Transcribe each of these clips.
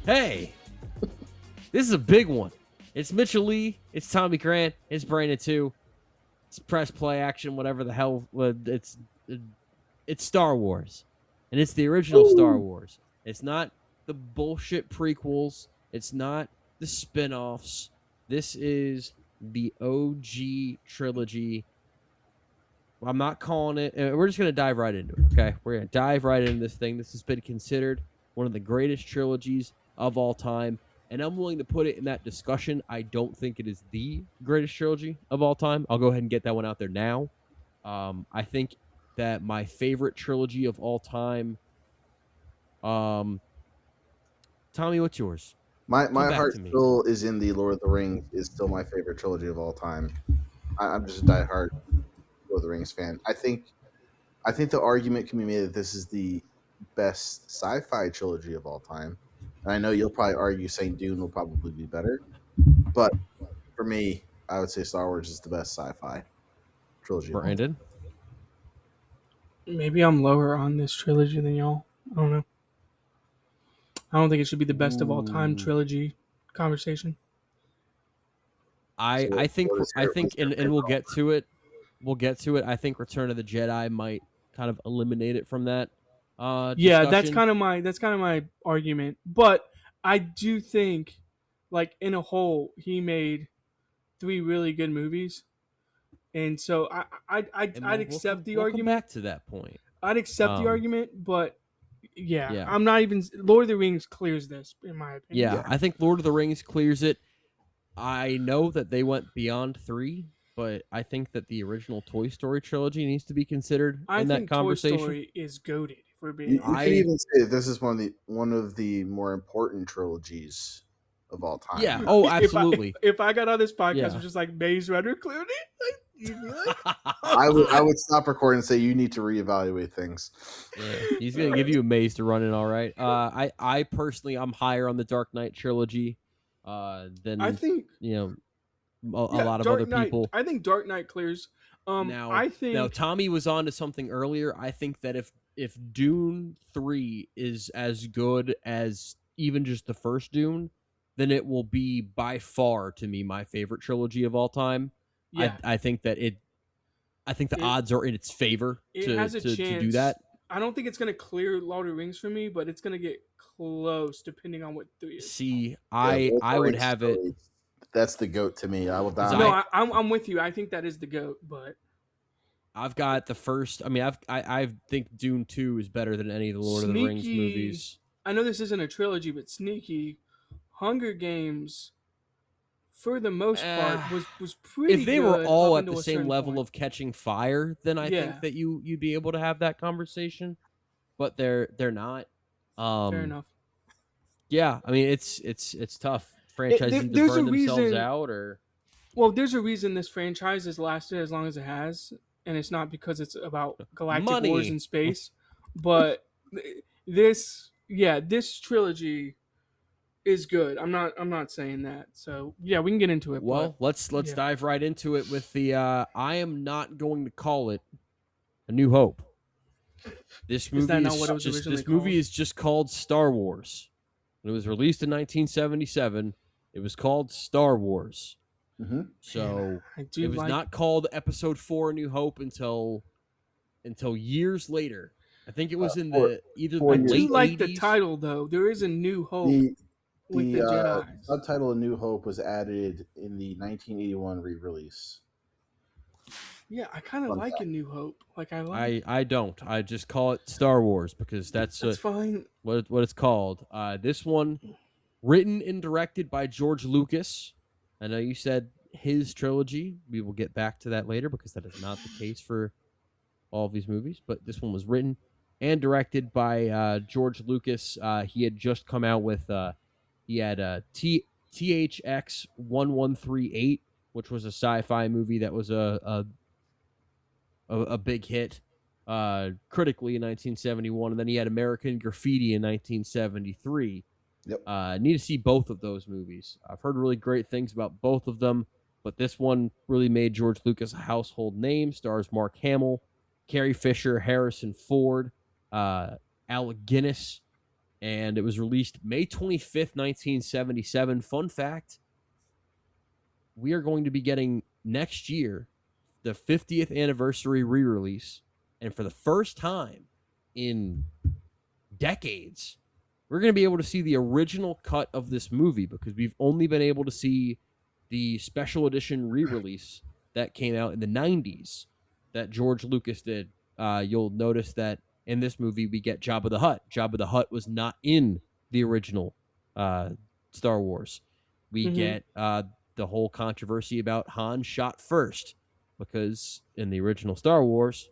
Hey, this is a big one. It's Mitchell Lee. It's Tommy Grant. It's Brandon 2. It's press play action, whatever the hell. It's Star Wars. And it's the original Star Wars. It's not the bullshit prequels. It's not the spin-offs. This is the OG trilogy. I'm not calling it. We're just going to dive right into it, okay? We're going to dive right into this thing. This has been considered one of the greatest trilogies of all time. And I'm willing to put it in that discussion. I don't think it is the greatest trilogy of all time. I'll go ahead and get that one out there now. I think that my favorite trilogy of all time. Tommy, what's yours? My heart still is in the Lord of the Rings. Is still my favorite trilogy of all time. I'm just a diehard Lord of the Rings fan. I think the argument can be made that this is the best sci-fi trilogy of all time. And I know you'll probably argue saying Dune will probably be better, but for me, I would say Star Wars is the best sci-fi trilogy. Brandon? Maybe I'm lower on this trilogy than y'all. I don't know. I don't think it should be the best of all time trilogy conversation. I think, and we'll get to it. We'll get to it. I think Return of the Jedi might kind of eliminate it from that. Yeah, that's kind of my argument. But I do think, like in a whole, he made 3 really good movies, and so I'd accept the argument. Come back to that point. I'd accept the argument, but yeah, I'm not even. Lord of the Rings clears this, in my opinion. Yeah, I think Lord of the Rings clears it. I know that they went beyond 3. But I think that the original Toy Story trilogy needs to be considered in that conversation. Toy Story is goated. For being you can even say this is one of the more important trilogies of all time. Yeah. Oh, absolutely. If I got on this podcast, was just like Maze Runner cleared it. I would stop recording and say you need to reevaluate things. Yeah, he's gonna give you a maze to run in. All right. I personally, I'm higher on the Dark Knight trilogy than I think. A lot of Dark other Knight, people. I think Dark Knight clears. Now Tommy was on to something earlier. I think that if Dune 3 is as good as even just the first Dune, then it will be by far to me my favorite trilogy of all time. Yeah. I think that the odds are in its favor to do that. I don't think it's going to clear Lord of the Rings for me, but it's going to get close depending on what 3 is. See, I would have it. That's the GOAT to me. I will die. No, I'm with you. I think that is the GOAT, but I've got the first. I mean, I think Dune 2 is better than any of the Lord of the Rings movies. I know this isn't a trilogy, but sneaky Hunger Games, for the most part, was pretty. If they were all at the same level of catching fire, then I think that you'd be able to have that conversation. But they're not. Fair enough. Yeah, I mean it's tough. Franchises either burn themselves out or. Well, there's a reason this franchise has lasted as long as it has, and it's not because it's about galactic wars in space, but this trilogy is good. I'm not saying that. So yeah, we can get into it. Well, let's dive right into it with the. I am not going to call it A New Hope. This movie is just called Star Wars. It was released in 1977. It was called Star Wars. Mm-hmm. So it was not called Episode 4 A New Hope until years later. I think it was in the either the late 80s. I do like the title, though. There is a New Hope with the Jedi. Subtitle of New Hope was added in the 1981 re-release. Yeah, I kind of like A New Hope. I don't. I just call it Star Wars because that's fine. What it's called. This one, written and directed by George Lucas. I know you said his trilogy. We will get back to that later because that is not the case for all of these movies. But this one was written and directed by George Lucas. He had just come out with he had THX 1138, which was a sci-fi movie that was a big hit critically in 1971, and then he had American Graffiti in 1973. Yep. Need to see both of those movies. I've heard really great things about both of them, but this one really made George Lucas a household name. Stars Mark Hamill, Carrie Fisher, Harrison Ford, Alec Guinness, and it was released May 25th, 1977. Fun fact, we are going to be getting next year the 50th anniversary re-release, and for the first time in decades, we're going to be able to see the original cut of this movie, because we've only been able to see the special edition re-release that came out in the 90s that George Lucas did. You'll notice that in this movie we get Jabba the Hutt. Jabba the Hutt was not in the original Star Wars. We get the whole controversy about Han shot first, because in the original Star Wars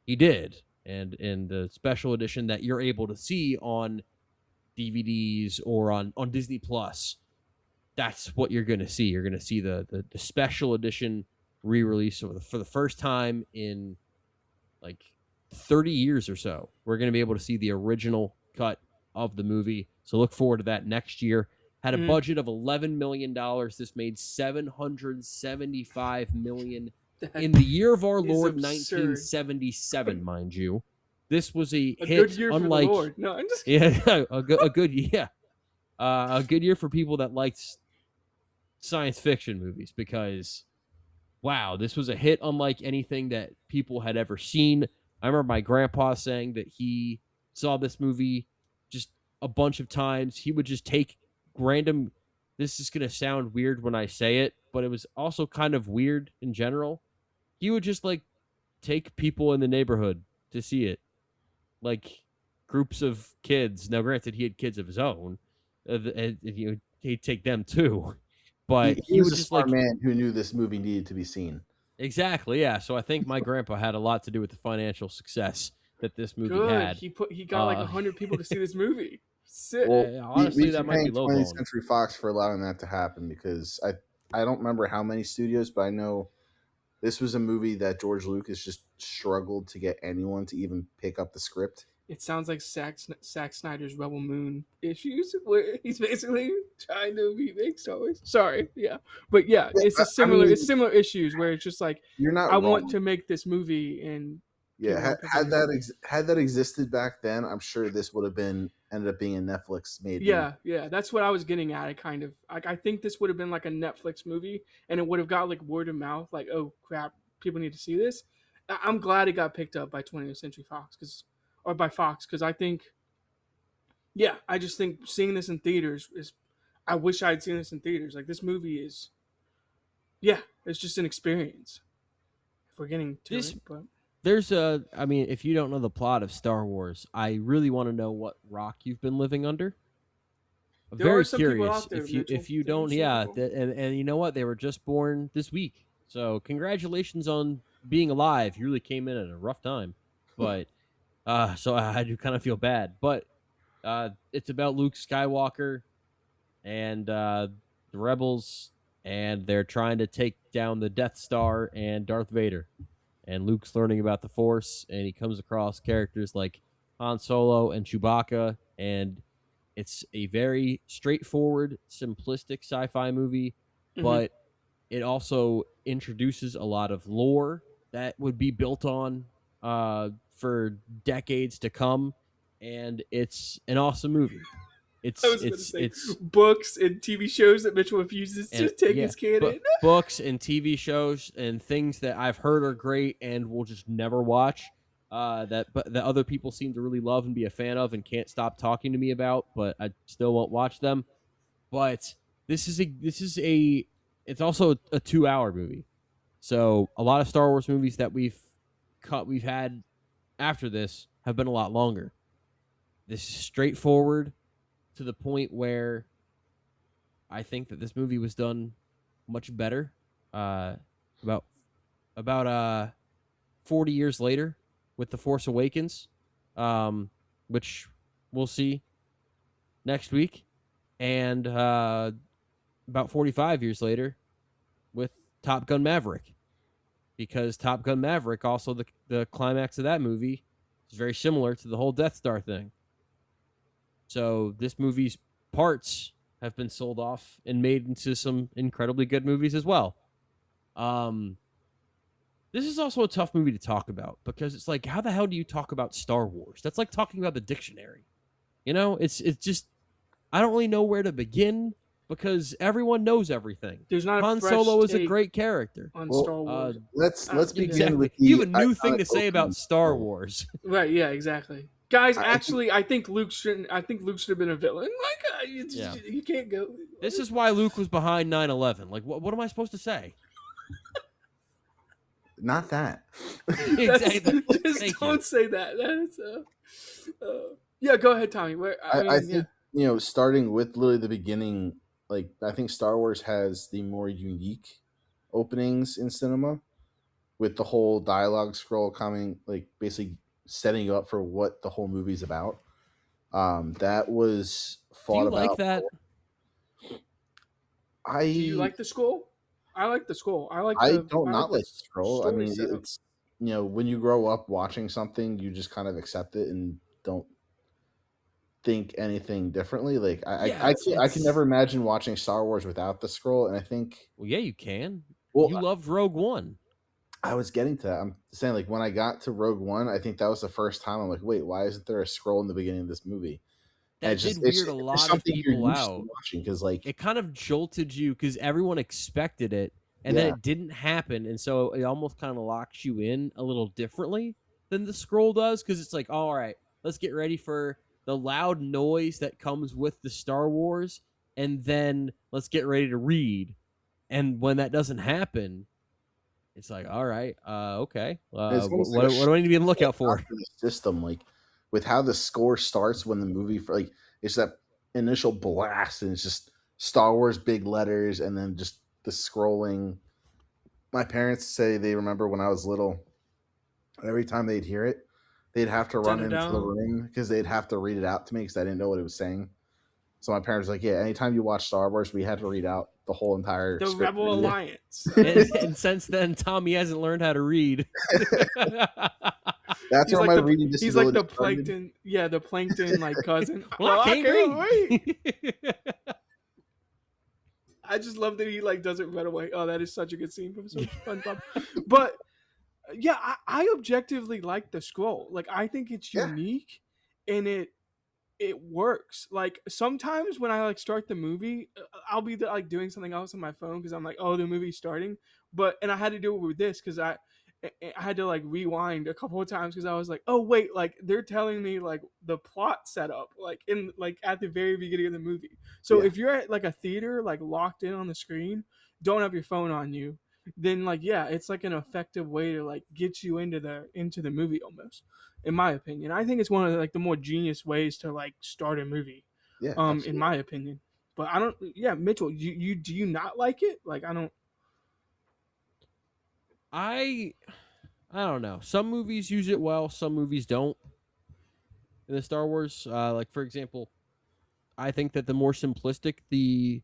he did, and in the special edition that you're able to see on DVDs or on Disney Plus, that's what you're going to see. You're going to see the special edition re-release for the first time in like 30 years or so. We're going to be able to see the original cut of the movie. So look forward to that next year. Had a budget of $11 million. This made $775 million in the year of our Lord, absurd. 1977, mind you. This was a hit, good year unlike, for the Lord. No, I'm just kidding. yeah, a good year for people that liked science fiction movies, because wow, this was a hit unlike anything that people had ever seen. I remember my grandpa saying that he saw this movie just a bunch of times. He would just take random, this is going to sound weird when I say it, but it was also kind of weird in general. He would just like take people in the neighborhood to see it, like groups of kids. Now, granted, he had kids of his own, and he'd take them too. But he was would a just smart like man who knew this movie needed to be seen. Exactly, yeah. So I think my grandpa had a lot to do with the financial success that this movie had. He got like 100 people to see this movie. Sick. Well, honestly, that might be 20th lowballing. Century Fox for allowing that to happen, because I don't remember how many studios, but I know this was a movie that George Lucas just struggled to get anyone to even pick up the script. It sounds like Zack Snyder's Rebel Moon issues, where he's basically trying to remake Star Wars. Sorry, yeah, but yeah, it's similar issues where it's just like, you're not. I want to make this movie, and had that existed back then, I'm sure this would have ended up being a Netflix made. Yeah, that's what I was getting at. I think this would have been like a Netflix movie, and it would have got like word of mouth, like, oh crap, people need to see this. I'm glad it got picked up by 20th Century Fox by Fox, because I think, I just think seeing this in theaters is, I wish I had seen this in theaters. Like, this movie is, it's just an experience. If we're getting to it, but there's I mean, if you don't know the plot of Star Wars, I really want to know what rock you've been living under. I'm very curious. If you don't, and you know what? They were just born this week, so congratulations on being alive. You really came in at a rough time, but. So I do kind of feel bad, but it's about Luke Skywalker and the Rebels, and they're trying to take down the Death Star and Darth Vader. And Luke's learning about the Force, and he comes across characters like Han Solo and Chewbacca, and it's a very straightforward, simplistic sci-fi movie, but it also introduces a lot of lore that would be built on for decades to come, and it's an awesome movie. It's books and TV shows that Mitchell refuses to take his canon. Books and TV shows and things that I've heard are great and will just never watch. That other people seem to really love and be a fan of and can't stop talking to me about, but I still won't watch them. But it's also a 2-hour movie. So a lot of Star Wars movies that we've had after this have been a lot longer. This is straightforward to the point where I think that this movie was done much better. About 40 years later with The Force Awakens, which we'll see next week, and about 45 years later with Top Gun Maverick. Because Top Gun Maverick, also the climax of that movie, is very similar to the whole Death Star thing. So this movie's parts have been sold off and made into some incredibly good movies as well. This is also a tough movie to talk about, because it's like, how the hell do you talk about Star Wars? That's like talking about the dictionary. You know, it's just I don't really know where to begin because everyone knows everything. There's not Han a fresh Solo is a take great character. on Well, Star Wars. let's begin Exactly. with You the have a new thing iconic to say opening about Star scroll. Wars. Right? Yeah, exactly. Guys, I actually, I think Luke should have been a villain. Like, Yeah. you can't go. This is why Luke was behind 9/11. Like, what am I supposed to say? Not that. Exactly. Just Thank don't you. say that. That's yeah. Go ahead, Tommy. I think starting with literally the beginning, like I think Star Wars has the more unique openings in cinema, with the whole dialogue scroll coming, like basically setting you up for what the whole movie's about. That was Do fought you like about. that? Do you I like the scroll? I like the scroll. I don't I like not the like the scroll. I story mean, setup. it's when you grow up watching something, you just kind of accept it and don't think anything differently. Like Yeah, I can never imagine watching Star Wars without the scroll. And I think, well, yeah, you can. well, You loved Rogue One. I was getting to that. I'm saying, like, when I got to Rogue One, I think that was the first time I'm like, wait, why isn't there a scroll in the beginning of this movie? And That did it's weird a just lot of something you're people used to out. watching because, like, It kind of jolted you because everyone expected it, and then yeah, it didn't happen, and so it almost kind of locks you in a little differently than the scroll does because it's like, all right, let's get ready for the loud noise that comes with the Star Wars, and then let's get ready to read. And when that doesn't happen, it's like, all right, okay, it's almost like a what do I need to be on the lookout for? after the system, like with how the score starts when the movie, like, it's that initial blast and it's just Star Wars big letters and then just the scrolling. My parents say they remember when I was little, every time they'd hear it, they'd have to run Turn it into the down. room because they'd have to read it out to me because I didn't know what it was saying. So my parents were like, yeah, anytime you watch Star Wars, we had to read out the whole entire The script. Rebel Alliance. And since then, Tommy hasn't learned how to read. That's where my reading He's like disability the plankton. Yeah, the plankton like cousin. Well, I can't read. I just love that he like does it right away. Oh, that is such a good scene from SpongeBob. But yeah, I objectively like the scroll. Like I think it's Yeah. unique, and it works. Like sometimes when I like start the movie, I'll be like doing something else on my phone because I'm like, oh, the movie's starting. And I had to do it with this because I had to like rewind a couple of times because I was like, oh wait, like they're telling me like the plot setup like in like at the very beginning of the movie. So Yeah. if you're at like a theater like locked in on the screen, don't have your phone on you, then like yeah, it's like an effective way to like get you into the movie almost. In my opinion, I think it's one of like the more genius ways to like start a movie. Yeah. In Absolutely. my opinion, but I don't. Yeah, Mitchell, you do you not like it? Like I don't. I don't know. Some movies use it well, some movies don't. In the Star Wars, like for example, I think that the more simplistic the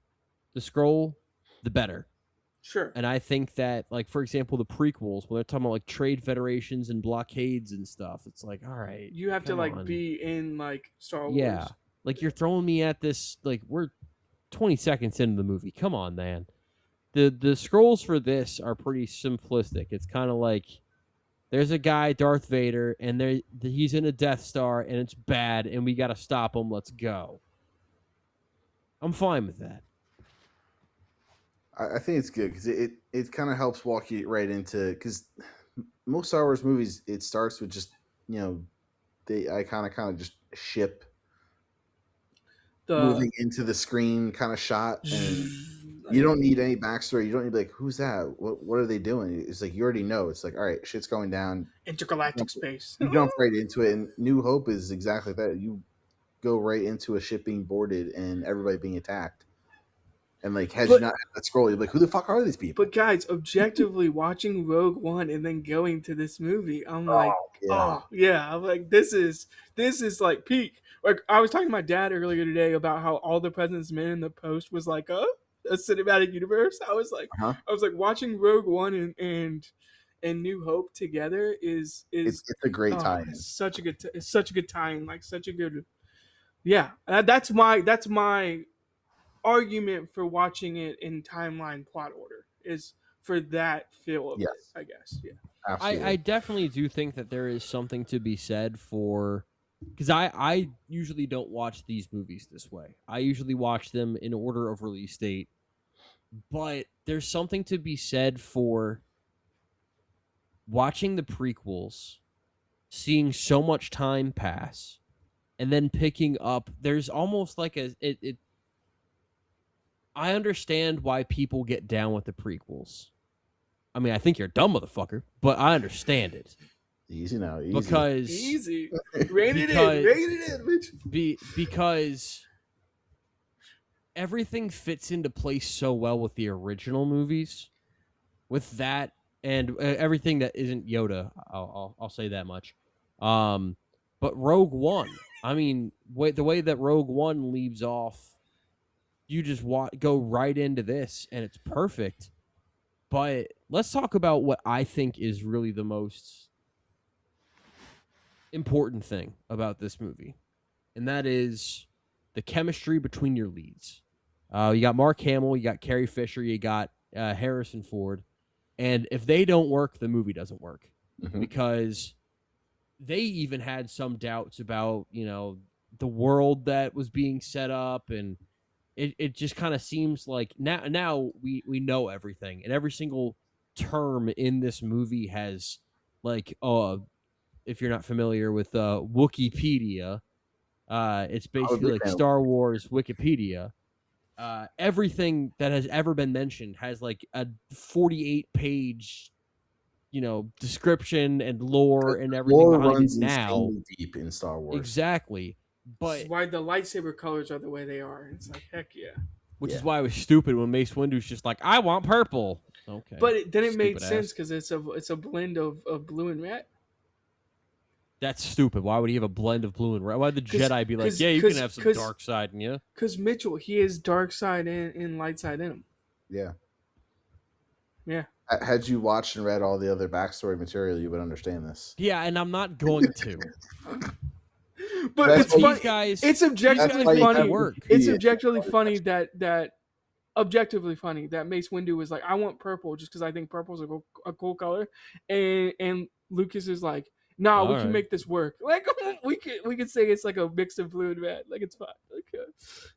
scroll, the better. Sure. And I think that, like for example, the prequels, when they're talking about like trade federations and blockades and stuff, it's like, all right, You have to come like on. be in like Star Wars. Yeah, like you're throwing me at this. Like we're 20 seconds into the movie. Come on, man. The scrolls for this are pretty simplistic. It's kind of like there's a guy, Darth Vader, and he's in a Death Star, and it's bad, and we got to stop him. Let's go. I'm fine with that. I think it's good because it kind of helps walk you right into, because most Star Wars movies, it starts with just I kind of just ship moving into the screen kind of shot, and you don't need any backstory. You don't need like, who's that? What are they doing? It's like you already know. It's like, all right, shit's going down. Intergalactic space. You jump right into it, and New Hope is exactly that. You go right into a ship being boarded and everybody being attacked. And like, had you not had that scroll, you're like, who the fuck are these people? But guys, objectively watching Rogue One and then going to this movie, I'm like, I'm like, this is like peak. Like I was talking to my dad earlier today about how All the President's Men in the Post was like a cinematic universe. I was like, watching Rogue One and New Hope together is it's a great time. It's such a good time. Like such a good, yeah. That's my argument for watching it in timeline plot order is for that feel of it, I guess. Yeah. Absolutely. I definitely do think that there is something to be said for because I usually don't watch these movies this way. I usually watch them in order of release date. But there's something to be said for watching the prequels, seeing so much time pass, and then picking up. There's almost like it. I understand why people get down with the prequels. I mean, I think you're a dumb motherfucker, but I understand it. Easy now, easy. Because easy. Rein it in, bitch. Because everything fits into place so well with the original movies. With that and everything that isn't Yoda, I'll say that much. But Rogue One, I mean, the way that Rogue One leaves off, you just go right into this, and it's perfect. But let's talk about what I think is really the most important thing about this movie, and that is the chemistry between your leads. You got Mark Hamill, you got Carrie Fisher, you got Harrison Ford, and if they don't work, the movie doesn't work. Because they even had some doubts about, the world that was being set up, and it just kind of seems like now we know everything, and every single term in this movie has, like, if you're not familiar with Wikipedia, it's basically like Star Wars Wikipedia. Everything that has ever been mentioned has like a 48-page, description and lore and everything behind it now. Deep in Star Wars, This exactly. But is why the lightsaber colors are the way they are. It's like, heck yeah. Which is why it was stupid when Mace Windu's just like, I want purple. Okay, but then it made sense because it's a blend of blue and red. That's stupid. Why would he have a blend of blue and red? Why would the Jedi be like, yeah, you can have some dark side in you? Because Mitchell, he has dark side and light side in him. Yeah. Yeah. Had you watched and read all the other backstory material, you would understand this. Yeah, and I'm not going to. But it's funny. Guys, it's objectively funny. It's objectively funny that objectively funny that Mace Windu was like, I want purple just because I think purple's a cool color, and Lucas is like, nah, we can make this work. Like we could say it's like a mix of blue and red. Like it's fine.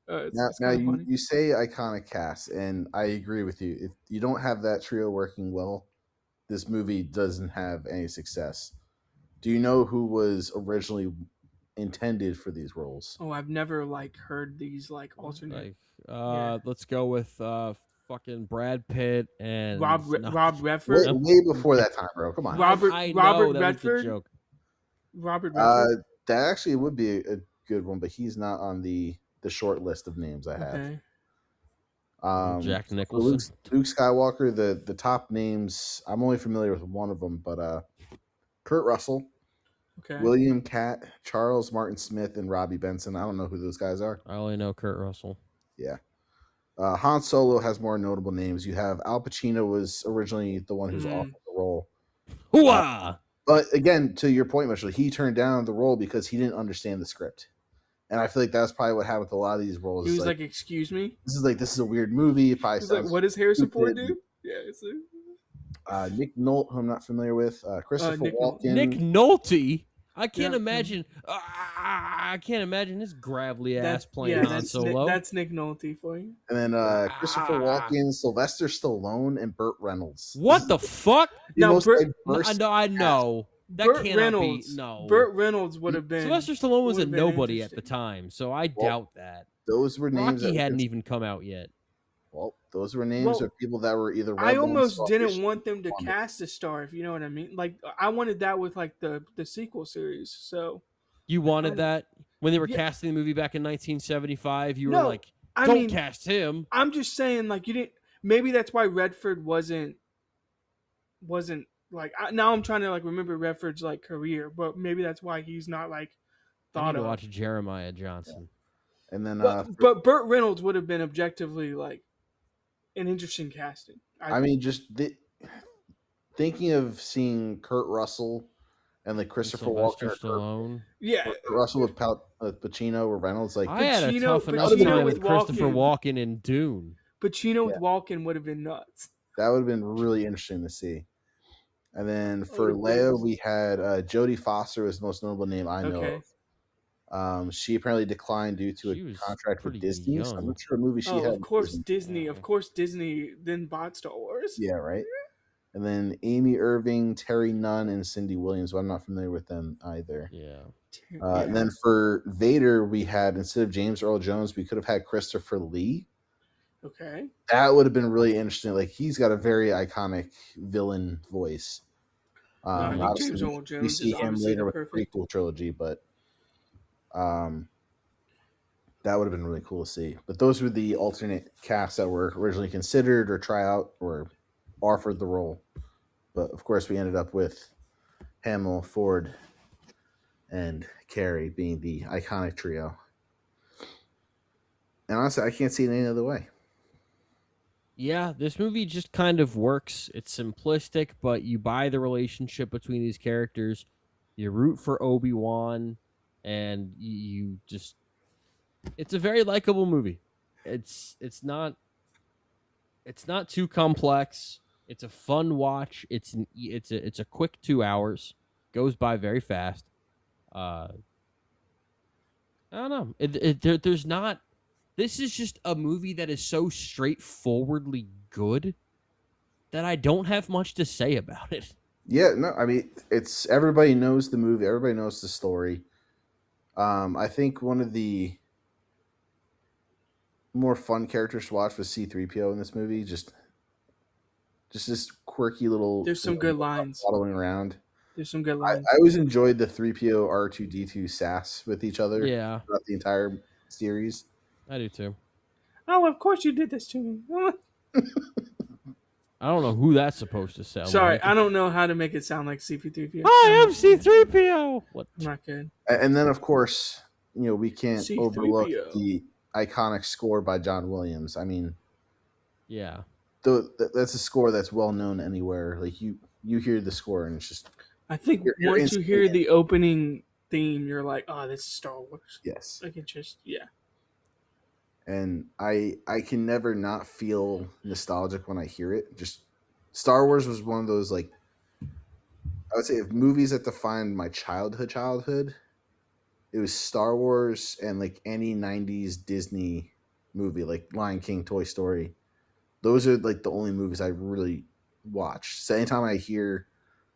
Like, now you say iconic cast, and I agree with you. If you don't have that trio working well, this movie doesn't have any success. Do you know who was originally intended for these roles? Oh, I've never heard these alternate. Let's go with fucking Brad Pitt and Rob Redford. Way before that time, bro. Come on, Robert that Redford. Was the joke. Robert Redford. That actually would be a good one, but he's not on the short list of names I have. Okay. Jack Nicholson, Luke Skywalker. The top names, I'm only familiar with one of them, but Kurt Russell, okay, William Catt, Charles Martin Smith, and Robbie Benson. I don't know who those guys are. I only know Kurt Russell. Yeah. Han Solo has more notable names. You have Al Pacino was originally the one who's offered the role. Hooah! But again, to your point, Mitchell, he turned down the role because he didn't understand the script. And I feel like that's probably what happened with a lot of these roles. He was like, "Excuse me, this is a weird movie." He's like, "What does Harrison Ford do?" Yeah, it's Nick Nolte, who I'm not familiar with. Christopher Walken. Nick Nolte. I can't imagine. I can't imagine this gravelly ass playing Han Solo. That's Nick Nolte for you. And then Christopher Walken, Sylvester Stallone, and Burt Reynolds. What the fuck? No, I know. That Burt cannot Reynolds, be. No. Burt Reynolds would have been. Sylvester Stallone was a nobody at the time, so I doubt that. Those were names. Rocky hadn't even come out yet. Well, those were names of people that were either. I almost didn't want them to cast a star, if you know what I mean. Like, I wanted that with the sequel series. So you wanted that when they were casting the movie back in 1975. You were like, "Don't cast him." I'm just saying, you didn't. Maybe that's why Redford wasn't like. Now I'm trying to remember Redford's career, but maybe that's why he's not thought of. Watch Jeremiah Johnson, and then but Burt Reynolds would have been objectively an interesting casting. I mean, just thinking of seeing Kurt Russell and Christopher Walken, Stallone. Kurt Russell with Pacino or Reynolds. I had a tough enough time with Christopher Walken in Dune. Pacino with Walken would have been nuts. That would have been really interesting to see. And then for Leia, we had Jodie Foster was the most notable name I know of. She apparently declined due to a She was contract with pretty Disney. So I'm young. not sure what movie she had. Of course, Disney. Disney. Yeah. Of course, Disney then bought Star Wars. Yeah, right. And then Amy Irving, Terry Nunn, and Cindy Williams. But I'm not familiar with them either. Yeah. And then for Vader, we had, instead of James Earl Jones, we could have had Christopher Lee. Okay. That would have been really interesting. Like, he's got a very iconic villain voice. I think obviously, James Earl we Jones see is him obviously later the with perfect. the prequel trilogy, but that would have been really cool to see. But those were the alternate casts that were originally considered or try out or offered the role. But of course, we ended up with Hamill, Ford, and Carey being the iconic trio. And honestly, I can't see it any other way. Yeah, this movie just kind of works. It's simplistic, but you buy the relationship between these characters. You root for Obi-Wan, and you just... It's a very likable movie. It's not too complex. It's a fun watch. It's a quick 2 hours. Goes by very fast. I don't know. There's not... This is just a movie that is so straightforwardly good that I don't have much to say about it. Yeah, no, I mean, it's everybody knows the movie, everybody knows the story. I think one of the more fun characters to watch was C-3PO in this movie. Just this quirky little. There's some good lines. Following around. There's some good lines. I always enjoyed the 3PO R2D2 sass with each other. Yeah, throughout the entire series. I do too. Oh, of course you did this to me. I don't know who that's supposed to sound Sorry, like. I don't know how to make it sound like CP3PO. Hi, I'm C-3PO. What? I'm not good. And then, of course, we can't C-3PO. overlook the iconic score by John Williams. I mean, yeah, that's a score that's well known anywhere. Like you hear the score and it's just. I think once you hear the opening theme, you're like, oh, this is Star Wars. Yes. Like it just, yeah. And I can never not feel nostalgic when I hear it. Just Star Wars was one of those, like, I would say, if movies that defined my childhood, it was Star Wars and like any 90s Disney movie, like Lion King, Toy Story. Those are like the only movies I really watch. So anytime I hear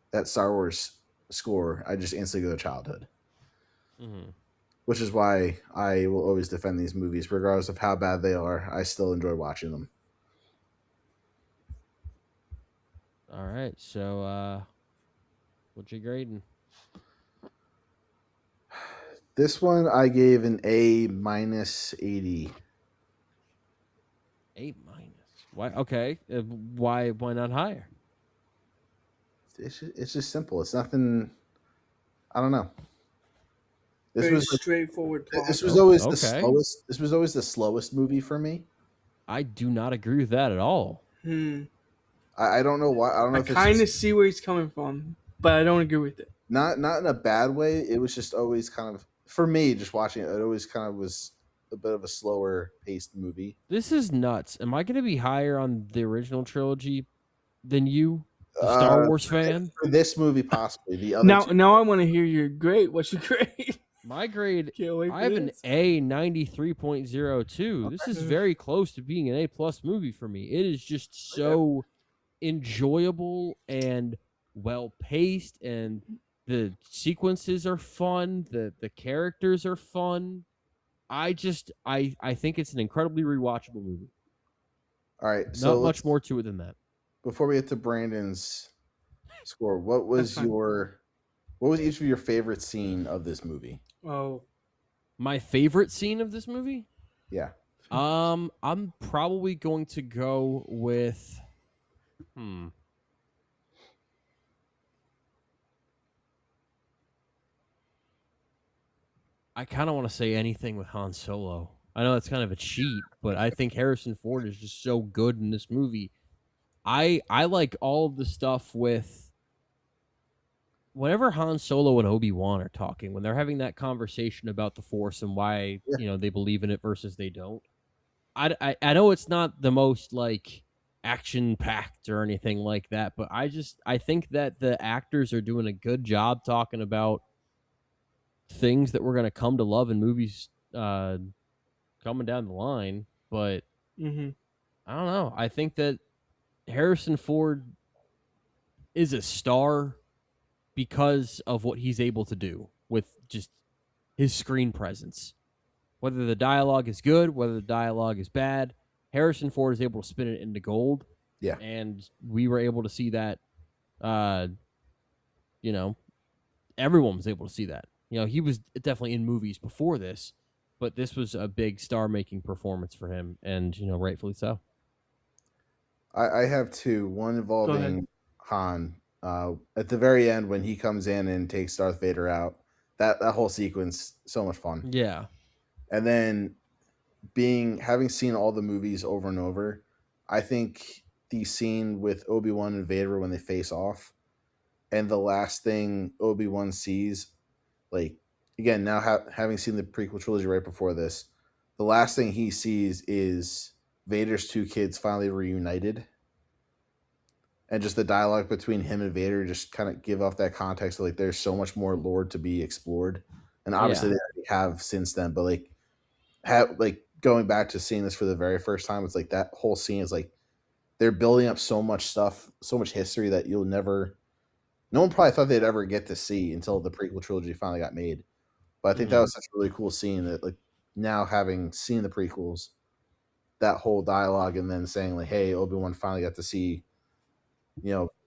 that Star Wars score, I just instantly go to childhood. Mm-hmm. Which is why I will always defend these movies, regardless of how bad they are. I still enjoy watching them. All right, so what you grading? This one I gave an A minus 80. A minus. Why? Okay, why not higher? It's just simple. It's nothing. I don't know. This was straightforward plot. This was always the slowest. This was always the slowest movie for me. I do not agree with that at all. I don't know why. I don't know. I kind of see where he's coming from, but I don't agree with it. Not in a bad way. It was just always kind of, for me, just watching it. It always kind of was a bit of a slower paced movie. This is nuts. Am I going to be higher on the original trilogy than you, the Star Wars fan? For this movie, possibly. The other now I want to hear your grade. What's your grade? My grade, I have this. an A 93.02. This is very close to being an A+ movie for me. It is just so enjoyable and well paced, and the sequences are fun. The characters are fun. I think it's an incredibly rewatchable movie. All right, so not much more to it than that. Before we get to Brandon's score, what was each of your favorite scene of this movie? Oh, my favorite scene of this movie? Yeah. I'm probably going to go with I kind of want to say anything with Han Solo. I know that's kind of a cheat, but I think Harrison Ford is just so good in this movie. I like all of the stuff with whenever Han Solo and Obi-Wan are talking, when they're having that conversation about the Force and why they believe in it versus they don't. I know it's not the most like action-packed or anything like that, but I think that the actors are doing a good job talking about things that we're going to come to love in movies coming down the line. But I don't know. I think that Harrison Ford is a star because of what he's able to do with just his screen presence. Whether the dialogue is good, whether the dialogue is bad, Harrison Ford is able to spin it into gold. Yeah. And we were able to see that, everyone was able to see that. He was definitely in movies before this, but this was a big star-making performance for him, and, rightfully so. I have two. One involving Han. At the very end, when he comes in and takes Darth Vader out, that whole sequence, so much fun. Yeah. And then having seen all the movies over and over, I think the scene with Obi-Wan and Vader when they face off, and the last thing Obi-Wan sees, like, again, now having seen the prequel trilogy right before this, the last thing he sees is Vader's two kids finally reunited. And just the dialogue between him and Vader just kind of give off that context of, like, there's so much more lore to be explored. And obviously they already have since then, but going back to seeing this for the very first time, it's like that whole scene is like they're building up so much stuff, so much history that no one probably thought they'd ever get to see until the prequel trilogy finally got made. But I think that was such a really cool scene that, like, now having seen the prequels, that whole dialogue and then saying, like, hey, Obi-Wan finally got to see,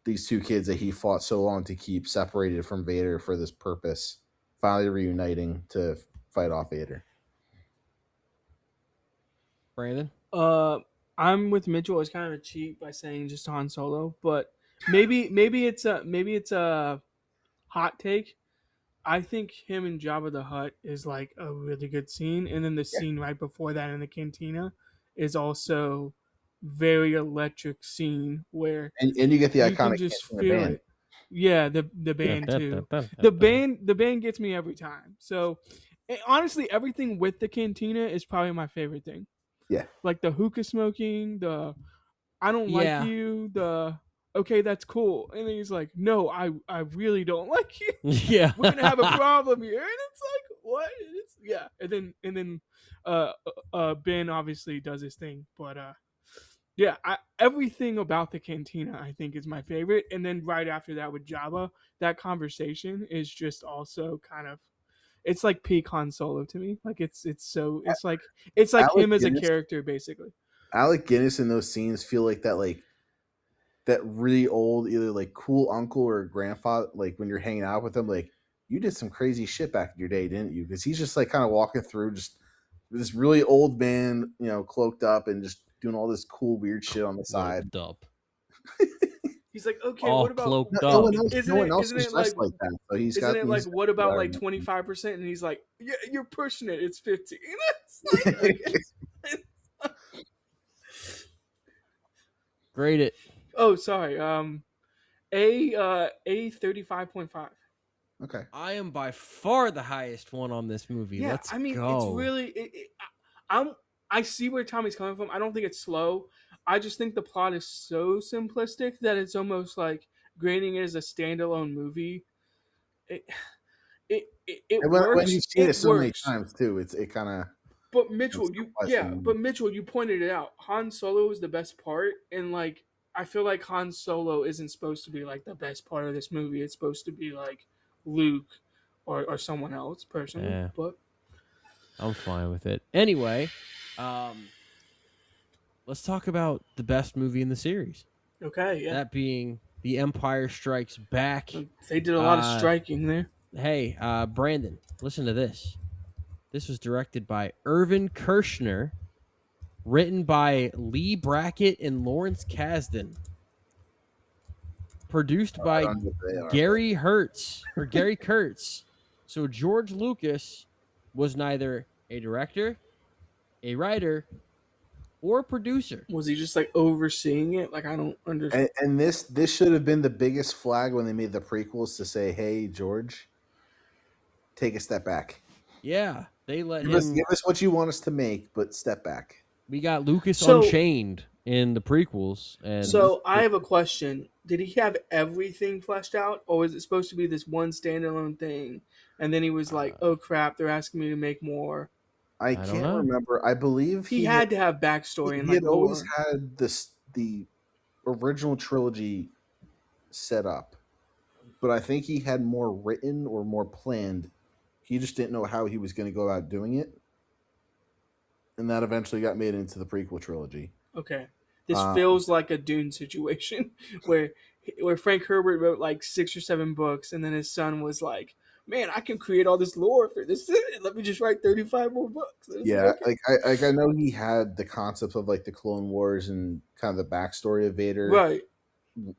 these two kids that he fought so long to keep separated from Vader for this purpose, finally reuniting to fight off Vader. Brandon? I'm with Mitchell. It's kind of a cheat by saying just Han Solo, but maybe it's a hot take. I think him and Jabba the Hutt is like a really good scene, and then the scene right before that in the cantina is also very electric scene where and you get the iconic can just feel it. Yeah, the band too. The band gets me every time. So honestly, everything with the cantina is probably my favorite thing. Yeah, like the hookah smoking, the I don't like you, the okay, that's cool, and then he's like, no, I really don't like you. Yeah, we're gonna have a problem here, and it's like, what? And then Ben obviously does his thing, but everything about the cantina I think is my favorite, and then right after that with Jabba, that conversation is just also kind of. It's like peak Han Solo to me. Like it's like Alec him as Guinness, a character basically. Alec Guinness in those scenes feel like that really old, either like cool uncle or grandfather. Like when you're hanging out with him, like you did some crazy shit back in your day, didn't you? Because he's just like kind of walking through just this really old man, cloaked up and just doing all this cool weird shit on the side. He's like, okay, all what about cloaked no up? one else is dressed like that. So he's isn't got it like what about like 25%? And he's like, yeah, you're pushing it. It's 50. It's like, okay. Grade it. Oh, sorry. A 35.5. Okay. I am by far the highest one on this movie. Yeah, Let's go. It's really. I see where Tommy's coming from. I don't think it's slow. I just think the plot is so simplistic that it's almost like grading it as a standalone movie. It works. When you've seen it so many times too, it kind of. But Mitchell, you pointed it out. Han Solo is the best part, and like I feel like Han Solo isn't supposed to be like the best part of this movie. It's supposed to be like Luke or someone else personally. Yeah. But I'm fine with it. Anyway, let's talk about the best movie in the series. Okay, yeah. That being The Empire Strikes Back. They did a lot of striking there. Hey, Brandon, listen to this. This was directed by Irvin Kershner, written by Lee Brackett and Lawrence Kasdan, produced by Gary Kurtz. So George Lucas was neither a director, a writer, or a producer. Was he just like overseeing it? Like I don't understand. And this should have been the biggest flag when they made the prequels to say, "Hey, George, take a step back." Yeah, they let give us what you want us to make, but step back. We got Lucas Unchained in the prequels. And So I have a question. Did he have everything fleshed out, or was it supposed to be this one standalone thing? And then he was like, "Oh crap, they're asking me to make more." I don't can't know. remember. I believe He had to have backstory and he like had always lore. had the original trilogy set up, but I think he had more written or more planned. He just didn't know how he was going to go about doing it, and that eventually got made into the prequel trilogy. Okay, this Uh, feels like a Dune situation where Frank Herbert wrote like 6 or 7 books, and then his son was like, "Man, I can create all this lore for this. Let me just write 35 more books." And it's yeah, okay. I know he had the concept of like the Clone Wars and kind of the backstory of Vader Right.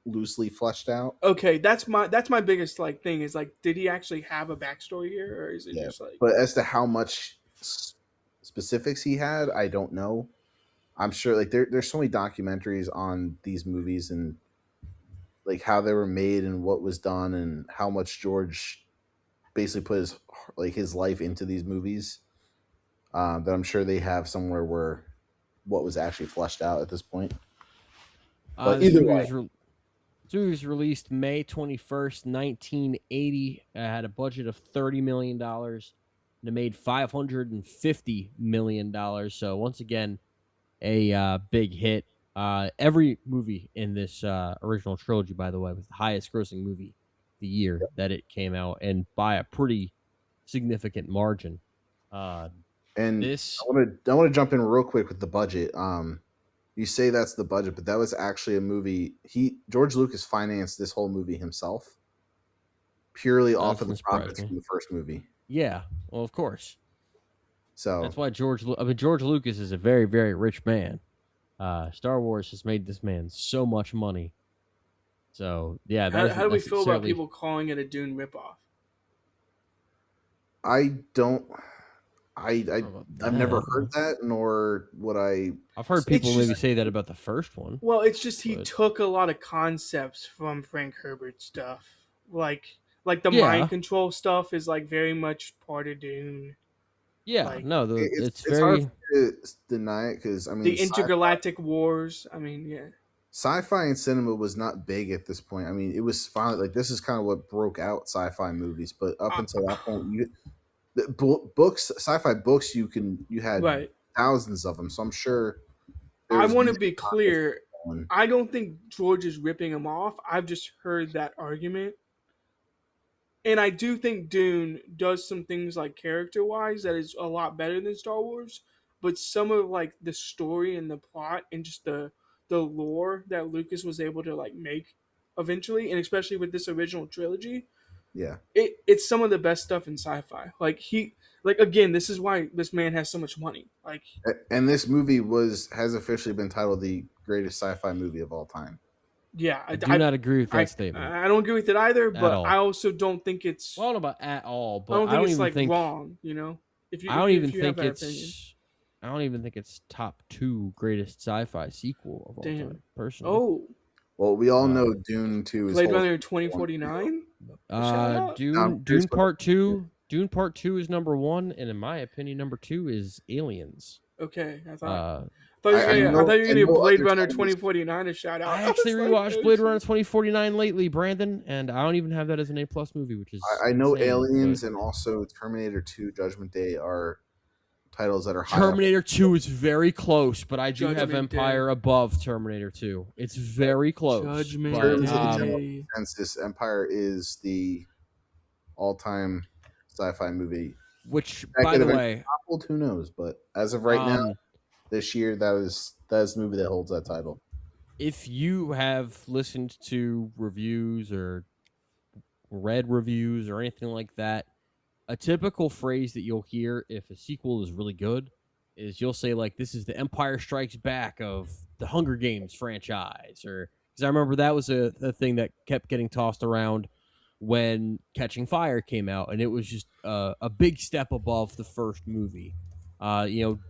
loosely fleshed out. Okay, that's my biggest like thing is like, did he actually have a backstory here, or is it Yeah, just like but as to how much specifics he had, I don't know. I'm sure like there's so many documentaries on these movies and like how they were made and what was done and how much George basically put his life into these movies. That I'm sure they have somewhere where what was actually fleshed out at this point. But this either movie way, was this movie was released May 21st, 1980. It had a budget of $30 million. And it made $550 million. So once again, a big hit. Every movie in this original trilogy, by the way, was the highest grossing movie the year that it came out, and by a pretty significant margin. and This I want to jump in real quick with the budget. You say that's the budget, but that was actually a movie. George Lucas financed this whole movie himself, purely off of doesn't the surprise profits me. from the first movie. Yeah, well, of course. So That's why George Lucas is a very, very rich man. Star Wars has made this man so much money. So yeah, that how isn't do we feel about necessarily. people calling it a Dune ripoff? I don't. I don't know I've about never that. heard that, nor would I. I've heard people maybe say that about the first one. Well, it's just he But took a lot of concepts from Frank Herbert stuff, like the yeah, mind control stuff is like very much part of Dune. yeah, Like no, it's It's hard very. to deny it because I mean, the intergalactic wars. I mean, yeah. sci-fi and cinema was not big at this point. I mean, it was finally like this is kind of what broke out sci-fi movies, but up Uh, until that point, books, sci-fi books, you had right. thousands of them. So I'm sure there I was want to many be copies clear. going. I don't think George is ripping him off. I've just heard that argument. And I do think Dune does some things like character wise that is a lot better than Star Wars, but some of like the story and the plot and just the lore that Lucas was able to like make eventually, and especially with this original trilogy, Yeah, it's some of the best stuff in sci-fi. Like again, this is why this man has so much money. Like and this movie has officially been titled the greatest sci-fi movie of all time. yeah, I do not agree with that I, statement I don't agree with it either, at but all. I also don't think it's Well, I don't know about at all, I but don't I think don't it's even like think wrong, you know. I don't even If you think have that opinion. it's. I don't even think it's top 2 greatest sci-fi sequel of all Damn. time. Personally, Oh, Well, we all know Dune 2 is Blade whole. Runner 2049. Shout out. Dune here's Dune what- Part 2. Dune Part 2 is number 1, and in my opinion, number 2 is Aliens. Okay, I Uh, thought I you were know gonna give Blade other Runner times- 2049 a shout out. I actually was like, rewatched oh, Blade shit. Runner 2049 lately, Brandon, and I don't even have that as an A+ movie, which is I know insane, Aliens but and also Terminator 2 Judgment Day are titles that are high up. Terminator 2 is very close, but I do have Judgment Empire Day. above Terminator 2. It's very close. Judgment but, terms of the general Day. consensus, Empire is the all-time sci-fi movie. which, That by could the have way, Toppled, who knows? But as of right now, this year, that is the movie that holds that title. if you have listened to reviews or read reviews or anything like that, a typical phrase that you'll hear if a sequel is really good is you'll say like, this is the Empire Strikes Back of the Hunger Games franchise, or because I remember that was a thing that kept getting tossed around when Catching Fire came out, and it was just a big step above the first movie.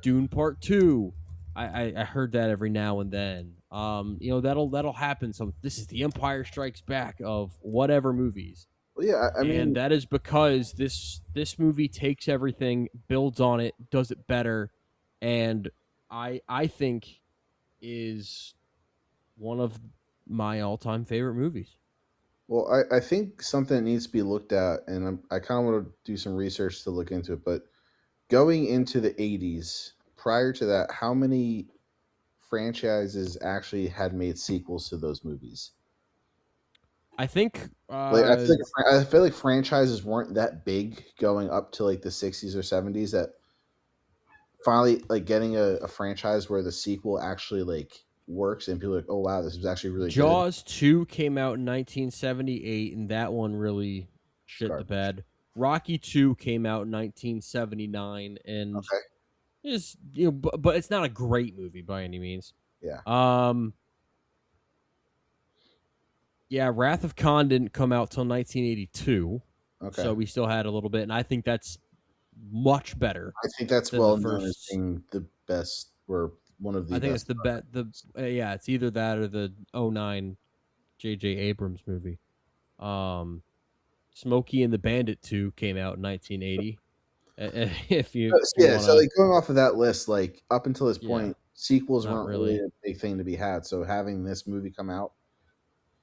Dune Part 2, I heard that every now and then. That'll happen. So this is the Empire Strikes Back of whatever movies. Well, yeah, I mean, And that is because this movie takes everything, builds on it, does it better, and I think is one of my all-time favorite movies. Well, I think something needs to be looked at, and I kind of want to do some research to look into it. But going into the 80s, prior to that, how many franchises actually had made sequels to those movies? I think Like I feel like franchises weren't that big going up to like the 60s or 70s, that finally like getting a franchise where the sequel actually like works and people are like, oh wow, this was actually really good. Jaws 2 came out in 1978, and that one really It's shit the garbage. bed. Rocky 2 came out in 1979, and Okay. is but it's not a great movie by any means. Yeah. Yeah, Wrath of Khan didn't come out till 1982, Okay. so we still had a little bit, and I think that's much better I think that's than the well known as first. being the best, or one of the I think it's best. the yeah, it's either that or the '09 J.J. Abrams movie. Smokey and the Bandit 2 came out in 1980. If you Yeah, want so to, like going off of that list, like up until this yeah, point, sequels not weren't really really. a big thing to be had. So having this movie come out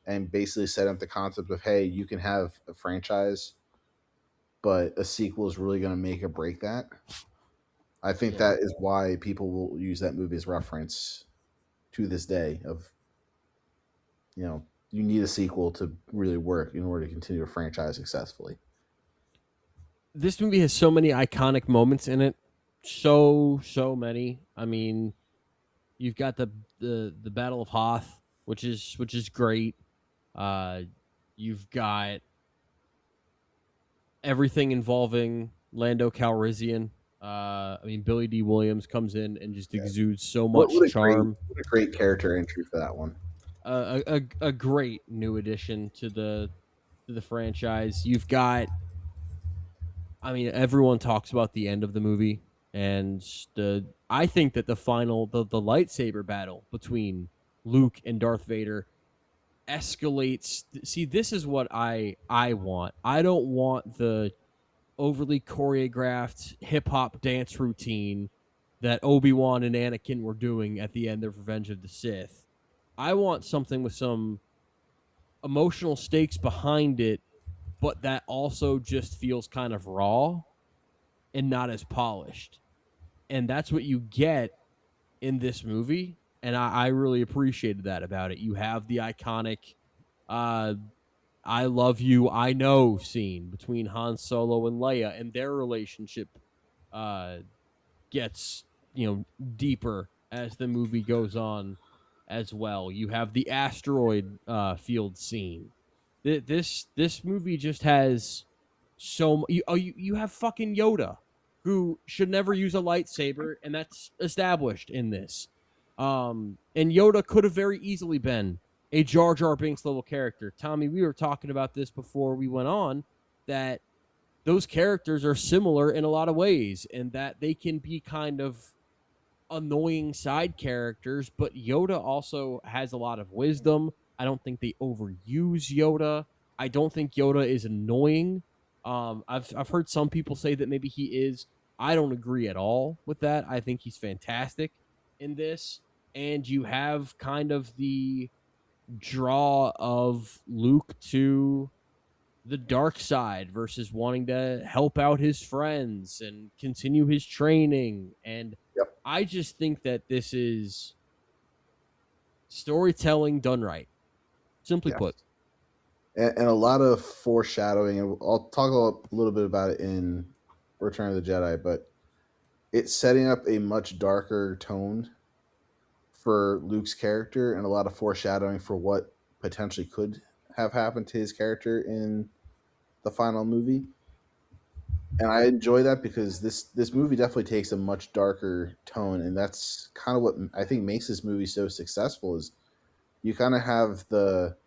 and basically set up the concept of, hey, you can have a franchise, but a sequel is really going to make or break that. I think Yeah. that is why people will use that movie as reference to this day. Of, you need a sequel to really work in order to continue a franchise successfully. This movie has so many iconic moments in it. So many. I mean, you've got the Battle of Hoth, which is great. Uh, you've got everything involving Lando Calrissian. I mean, Billy D. Williams comes in and just Yeah. exudes so What much what a great charm. what a great character entry for that one. A great new addition to the franchise. You've got, I mean, everyone talks about the end of the movie, and I think that the lightsaber battle between Luke and Darth Vader escalates. See, this is what I want. I don't want the overly choreographed hip hop dance routine that Obi-Wan and Anakin were doing at the end of Revenge of the Sith. I want something with some emotional stakes behind it, but that also just feels kind of raw and not as polished. And that's what you get in this movie. And I really appreciated that about it. You have the iconic uh, I love you, I know scene between Han Solo and Leia, and their relationship uh, gets, deeper as the movie goes on as well. You have the asteroid field scene. This movie just has you have fucking Yoda, who should never use a lightsaber, and that's established in this. And Yoda could have very easily been a Jar Jar Binks level character. Tommy, we were talking about this before we went on, that those characters are similar in a lot of ways, and that they can be kind of annoying side characters, but Yoda also has a lot of wisdom. I don't think they overuse Yoda. I don't think Yoda is annoying. I've heard some people say that maybe he is. I don't agree at all with that. I think he's fantastic in this. And you have kind of the draw of Luke to the dark side versus wanting to help out his friends and continue his training. And Yep. I just think that this is storytelling done right. Simply Yes. put. And a lot of foreshadowing, and I'll talk a little bit about it in Return of the Jedi, but it's setting up a much darker tone for Luke's character and a lot of foreshadowing for what potentially could have happened to his character in the final movie. And I enjoy that because this movie definitely takes a much darker tone, and that's kind of what I think makes this movie so successful. Is you kind of have the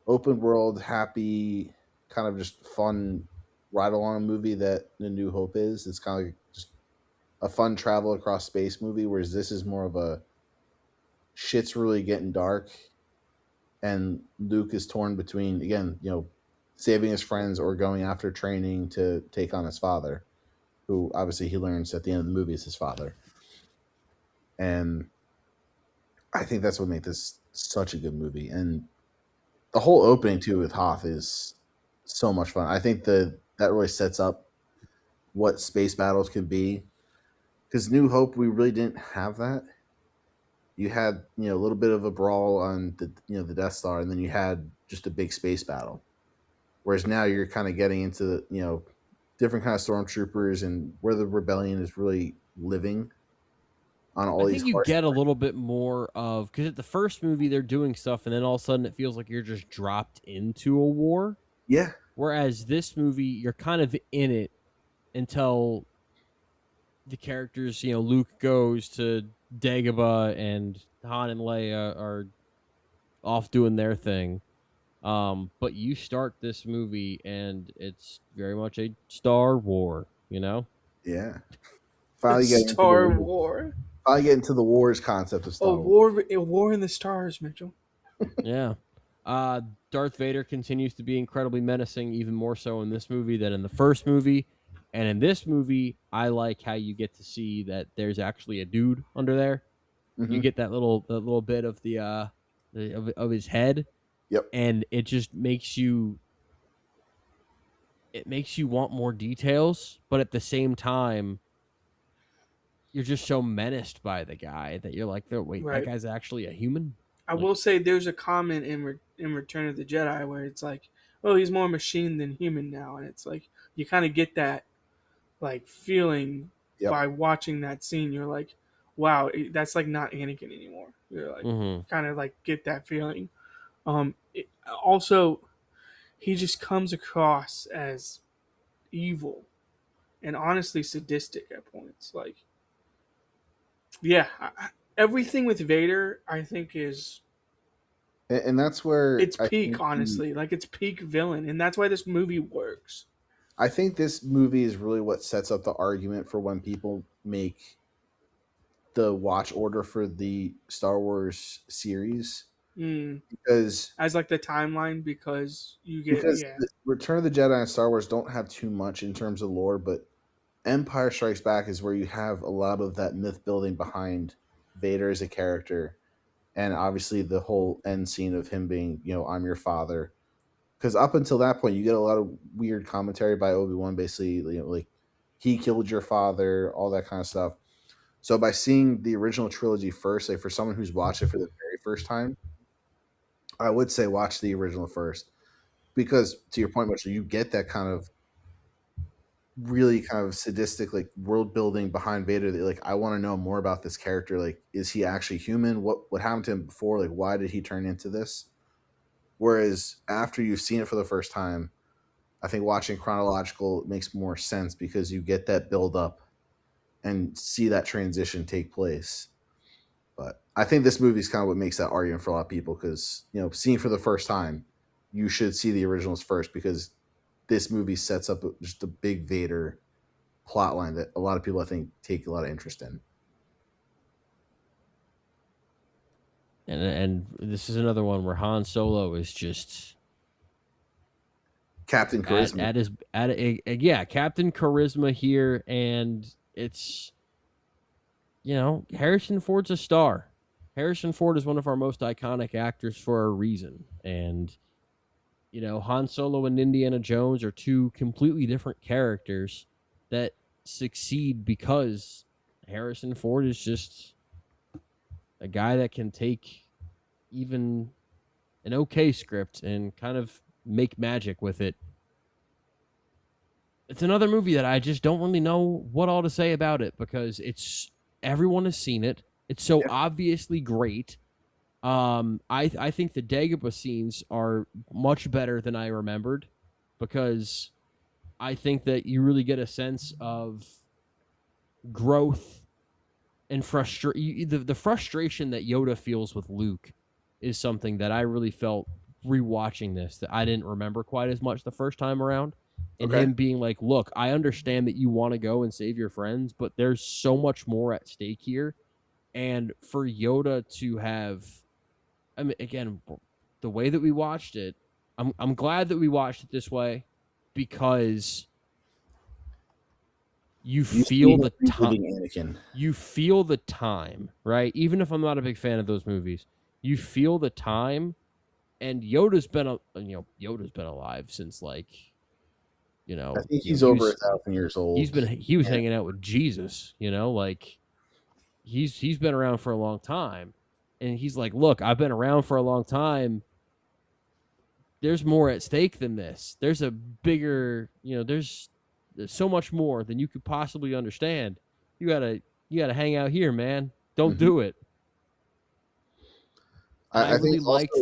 open world, happy, kind of just fun ride along movie that The New Hope is. It's kind of like just a fun travel across space movie, whereas this is more of a shit's really getting dark, and Luke is torn between, again, saving his friends or going after training to take on his father, who obviously he learns at the end of the movie is his father. And I think that's what made this such a good movie, and the whole opening too with Hoth is so much fun. I think that really sets up what space battles could be. Because New Hope, we really didn't have that. You had a little bit of a brawl on the Death Star, and then you had just a big space battle. Whereas now you're kind of getting into different kind of stormtroopers and where the rebellion is really living on all I these think you harsh get a little bit more of, because at the first movie they're doing stuff, and then all of a sudden it feels like you're just dropped into a war. Yeah. Whereas this movie, you're kind of in it until the characters, Luke goes to Dagobah and Han and Leia are off doing their thing. But you start this movie and it's very much a Star War, Yeah. Finally get into Star War. Finally get into the wars concept of Star Wars. A war in the stars, Mitchell. Yeah. Darth Vader continues to be incredibly menacing, even more so in this movie than in the first movie. And in this movie, I like how you get to see that there's actually a dude under there. Mm-hmm. You get that little bit of the of his head. Yep. And it just makes you want more details, but at the same time, you're just so menaced by the guy that you're like, wait, Right. that guy's actually a human? I will say there's a comment in Return of the Jedi where it's like, oh, he's more machine than human now, and it's like you kind of get that like feeling by watching that scene. You're like, wow, that's like not Anakin anymore. You're like kind of like get that feeling. Also, he just comes across as evil and honestly sadistic at points. Like, yeah, everything with Vader, I think, is. And that's where it's peak, honestly. Like, it's peak villain, and that's why this movie works. I think this movie is really what sets up the argument for when people make the watch order for the Star Wars series. Because as like the timeline, because you get Return of the Jedi and Star Wars don't have too much in terms of lore, but Empire Strikes Back is where you have a lot of that myth building behind Vader as a character, and obviously the whole end scene of him being, I'm your father. Because up until that point, you get a lot of weird commentary by Obi-Wan, basically, like he killed your father, all that kind of stuff. So by seeing the original trilogy first, like for someone who's watched it for the very first time, I would say watch the original first, because to your point, Mitchell, you get that kind of really kind of sadistic, like world building behind Vader. That like, I want to know more about this character. Like, is he actually human? What happened to him before? Like, why did he turn into this? Whereas after you've seen it for the first time, I think watching chronological makes more sense because you get that build up and see that transition take place. But I think this movie is kind of what makes that argument for a lot of people, because seeing for the first time, you should see the originals first, because this movie sets up just a big Vader plotline that a lot of people, I think, take a lot of interest in. And this is another one where Han Solo is just Captain Charisma. Captain Charisma here, and it's Harrison Ford's a star. Harrison Ford is one of our most iconic actors for a reason, and Han Solo and Indiana Jones are two completely different characters that succeed because Harrison Ford is just a guy that can take even an okay script and kind of make magic with it. It's another movie that I just don't really know what all to say about it, because everyone has seen it. It's so obviously great. I think the Dagobah scenes are much better than I remembered, because I think that you really get a sense of growth and the frustration that Yoda feels with Luke is something that I really felt rewatching this, that I didn't remember quite as much the first time around. And him being like, look, I understand that you want to go and save your friends, but there's so much more at stake here. And for Yoda to have, I mean, again, the way that we watched it, I'm glad that we watched it this way, because you feel the time. You feel the time, right? Even if I'm not a big fan of those movies, You feel the time, and Yoda's been alive since like, I think he's over 1,000 years old. He was hanging out with Jesus, like he's been around for a long time, and he's like, look, I've been around for a long time. There's more at stake than this. There's a bigger, there's so much more than you could possibly understand. You gotta hang out here, man. Don't do it. I really liked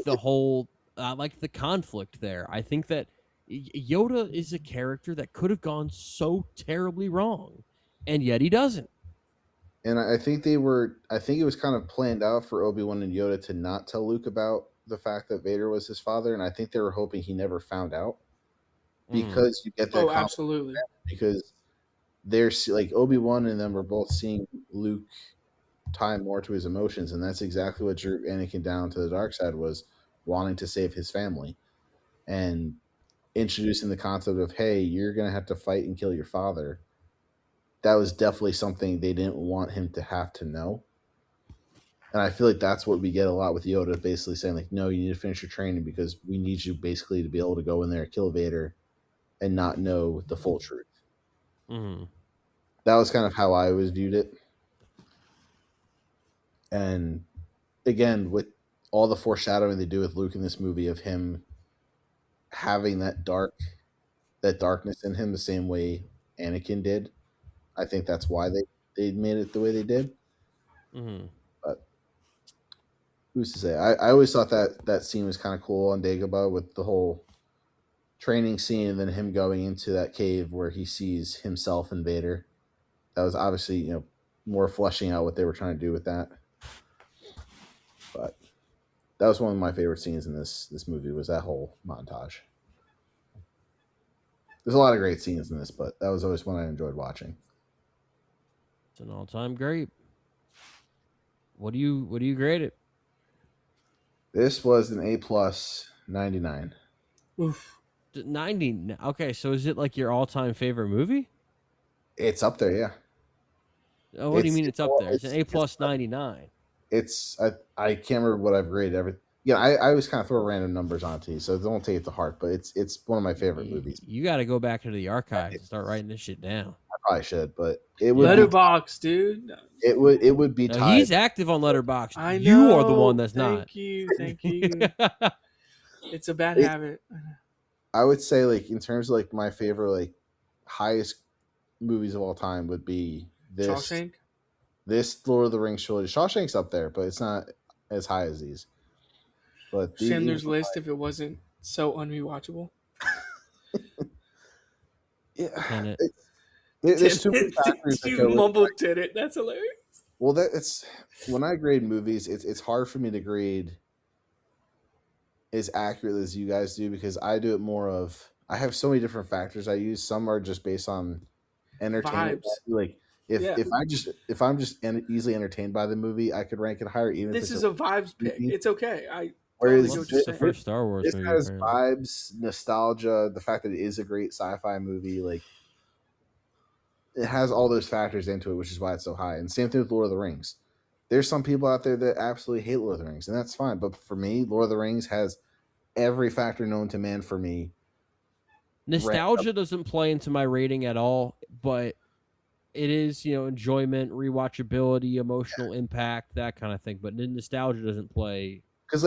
I liked the conflict there. I think that Yoda is a character that could have gone so terribly wrong, and yet he doesn't. And I think it was kind of planned out for Obi-Wan and Yoda to not tell Luke about the fact that Vader was his father, and I think they were hoping he never found out, because you get that. Oh, absolutely. Because they're like Obi-Wan and them are both seeing Luke tie more to his emotions, and that's exactly what drew Anakin down to the dark side, was wanting to save his family, and introducing the concept of, hey, you're gonna have to fight and kill your father. That was definitely something they didn't want him to have to know. And I feel like that's what we get a lot with Yoda, basically saying like, no, you need to finish your training because we need you basically to be able to go in there, kill Vader, and not know the full truth. Mm-hmm. That was kind of how I always viewed it. And again, with all the foreshadowing they do with Luke in this movie, of him having that darkness in him the same way Anakin did, I think that's why they made it the way they did. Mm-hmm. But who's to say? I always thought that scene was kind of cool on Dagobah, with the whole training scene and then him going into that cave where he sees himself and Vader. That was obviously, more fleshing out what they were trying to do with that. But that was one of my favorite scenes in this movie, was that whole montage. There's a lot of great scenes in this, but that was always one I enjoyed watching. It's an all-time great. What do you grade it? This was an A+ 99. Oof. 90. Okay, so is it like your all-time favorite movie? It's up there, yeah. Oh, what do you mean it's up there? It's an A+ 99. It's I can't remember what I've graded everything. Yeah, I always kind of throw random numbers onto you, so don't take it to heart. But it's one of my favorite movies. You got to go back into the archives and start writing this shit down. I probably should, but it would Letterboxd, dude. It would be. No, he's active on Letterboxd. I know. You are the one that's Thank you. It's a bad habit. I would say, like, in terms of like my favorite, like, highest movies of all time would be this. Shawshank. This Lord of the Rings trilogy. Shawshank's up there, but it's not as high as these. But Schindler's List, if it wasn't so unrewatchable. Yeah, there's too many factors. You mumbled Tenet. That's hilarious. Well, it's when I grade movies, it's hard for me to grade as accurately as you guys do, because I do it more of, I have so many different factors I use. Some are just based on entertainment. Vibes. Like if I'm just easily entertained by the movie, I could rank it higher. Even this if is a vibes pick. It's okay. Whereas it's the first Star Wars this movie, has apparently. vibes, nostalgia, the fact that it is a great sci-fi movie, like, it has all those factors into it, which is why it's so high. And same thing with Lord of the Rings. There's some people out there that absolutely hate Lord of the Rings, and that's fine. But for me, Lord of the Rings has every factor known to man for me. Nostalgia doesn't play into my rating at all, but it is, enjoyment, rewatchability, emotional impact, that kind of thing. But nostalgia doesn't play. Because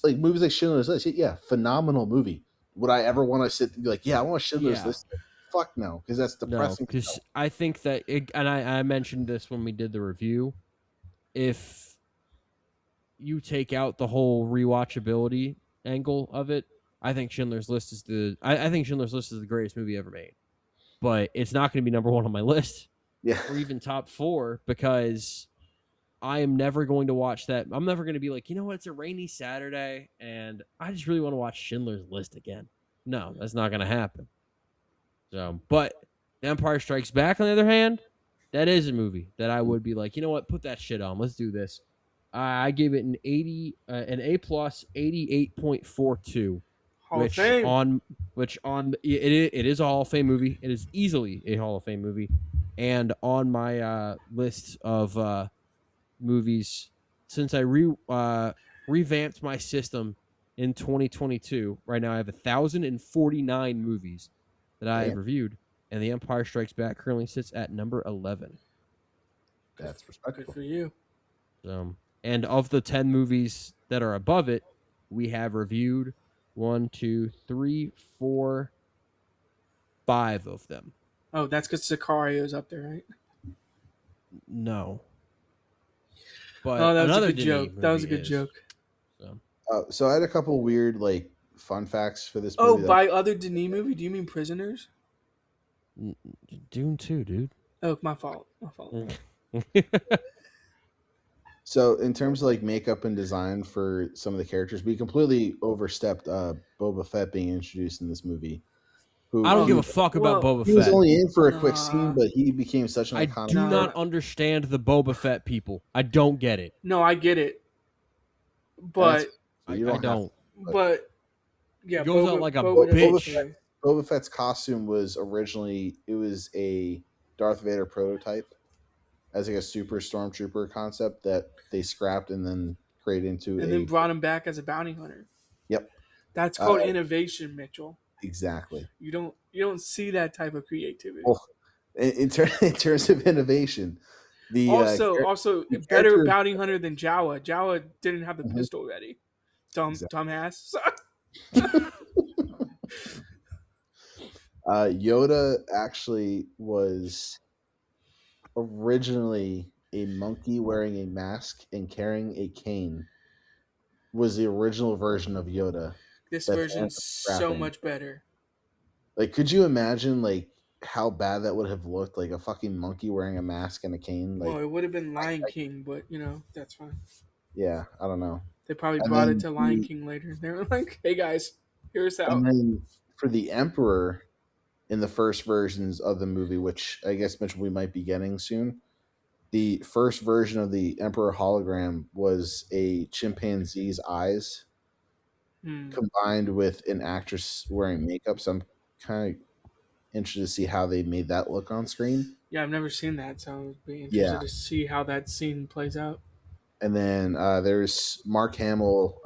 like movies like Schindler's List, yeah, phenomenal movie. Would I ever want to sit and be like, yeah, I want Schindler's List? Fuck no, because that's depressing. No, because I think that, and I mentioned this when we did the review, if you take out the whole rewatchability angle of it, I think Schindler's List is the greatest movie ever made. But it's not going to be number one on my list, or even top 4, because I am never going to watch that. I'm never going to be like, you know what, it's a rainy Saturday, and I just really want to watch Schindler's List again. No, that's not going to happen. So, but Empire Strikes Back, on the other hand, that is a movie that I would be like, you know what, put that shit on. Let's do this. I gave it an A+ 88.42. It is a Hall of Fame movie. It is easily a Hall of Fame movie, and on my list of movies, since I revamped my system in 2022. Right now, I have 1,049 movies that I have reviewed, and The Empire Strikes Back currently sits at number 11. That's respectable. Good for you. And of the 10 movies that are above it, we have reviewed 1, 2, 3, 4, 5 of them. Oh, that's because Sicario's up there, right? No. But that was another a good joke. That was a good joke. So I had a couple weird fun facts for this movie. Oh, by other Denis movie, do you mean Prisoners? Dune 2, dude. Oh, my fault. So in terms of makeup and design for some of the characters, we completely overstepped Boba Fett being introduced in this movie. I don't give a fuck about Boba Fett. He was only in for a quick scene, but he became such an iconic. I do not understand the Boba Fett people. I don't get it. No, I get it, but I don't. But yeah, he goes out like a bitch. Boba Fett's costume was originally a Darth Vader prototype, as a super stormtrooper concept that they scrapped and then created into then brought him back as a bounty hunter. Yep, that's called innovation, Mitchell. Exactly. You don't see that type of creativity. Well, in terms of innovation, also better bounty hunter than Jawa. Jawa didn't have the pistol ready. Dumbass. Yoda actually was originally a monkey wearing a mask and carrying a cane. Was the original version of Yoda. This version's so much better. Could you imagine how bad that would have looked? A fucking monkey wearing a mask and a cane. Well, it would have been Lion King, but that's fine. Yeah, I don't know. They probably brought it to Lion King later. They were like, "Hey guys, here's how." And then for the Emperor, in the first versions of the movie, which I guess Mitchell we might be getting soon, the first version of the Emperor hologram was a chimpanzee's eyes combined with an actress wearing makeup. So I'm kind of interested to see how they made that look on screen. Yeah, I've never seen that, so I would be interested to see how that scene plays out. And then there's Mark Hamill.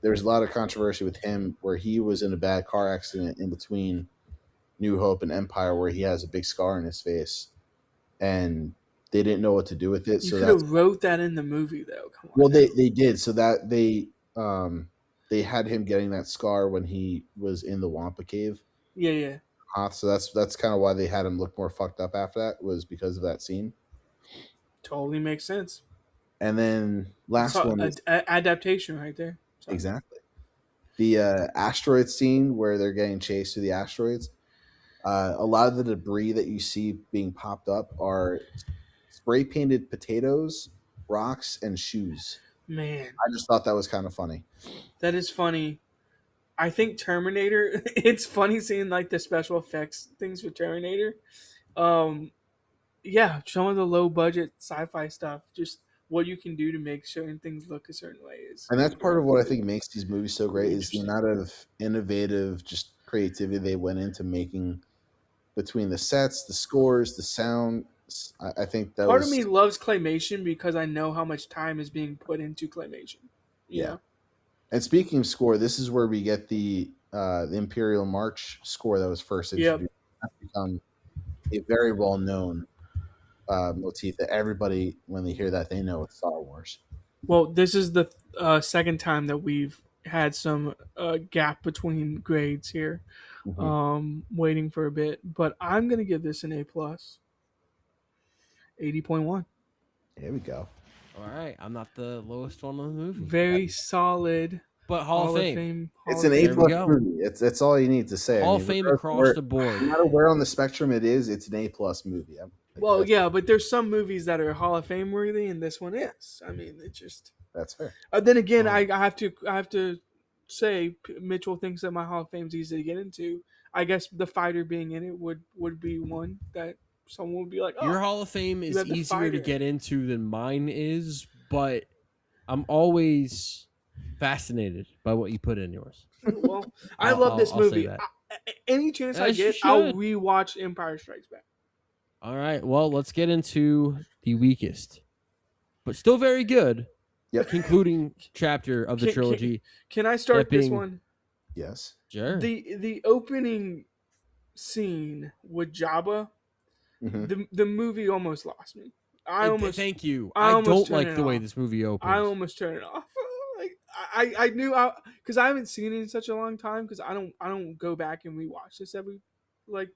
There's a lot of controversy with him where he was in a bad car accident in between New Hope and Empire where he has a big scar in his face. And they didn't know what to do with it. You could have wrote that in the movie, though. Come on. Well, they did. So that they had him getting that scar when he was in the Wampa Cave. Yeah. So that's kind of why they had him look more fucked up after that, was because of that scene. Totally makes sense. And then last one is adaptation right there. Sorry. Exactly. The asteroid scene where they're getting chased through the asteroids. A lot of the debris that you see being popped up are spray painted potatoes, rocks, and shoes. Man, I just thought that was kind of funny. That is funny. I think Terminator. It's funny seeing the special effects things with Terminator. Yeah, some of the low budget sci-fi stuff. Just what you can do to make certain things look a certain way and that's part of what I think makes these movies so great is the amount of innovative just creativity they went into making between the sets, the scores, the sound. I think that part of me loves claymation because I know how much time is being put into claymation. You know? And speaking of score, this is where we get the Imperial March score that was first introduced. That's become a very well known motif that everybody, when they hear that, they know it's Star Wars. Well, this is the second time that we've had some gap between grades here. Waiting for a bit, but I'm gonna give this an A+. 80.1. Here we go. All right, I'm not the lowest one in the movie. Very solid, but Hall of Fame. It's an A+ movie. It's all you need to say. Hall of Fame across the board. No matter where on the spectrum it is, it's an A+ movie. Well, yeah, but there's some movies that are Hall of Fame worthy, and this one is. I mean, it's just that's fair. Then again, I have to say Mitchell thinks that my Hall of Fame is easy to get into. I guess The Fighter being in it would be one that someone would be like, oh, your Hall of Fame is easier to get into than mine is, but I'm always fascinated by what you put in yours. Well, I love this movie. Any chance I get, I'll rewatch Empire Strikes Back. All right, well, let's get into the weakest, but still very good. concluding chapter of the trilogy. Can I start this being, one? Yes. Sure. The opening scene with Jabba, the movie almost lost me. Thank you. I don't like the way this movie opens. I almost turned it off. Like I knew because I haven't seen it in such a long time because I don't go back and rewatch this every like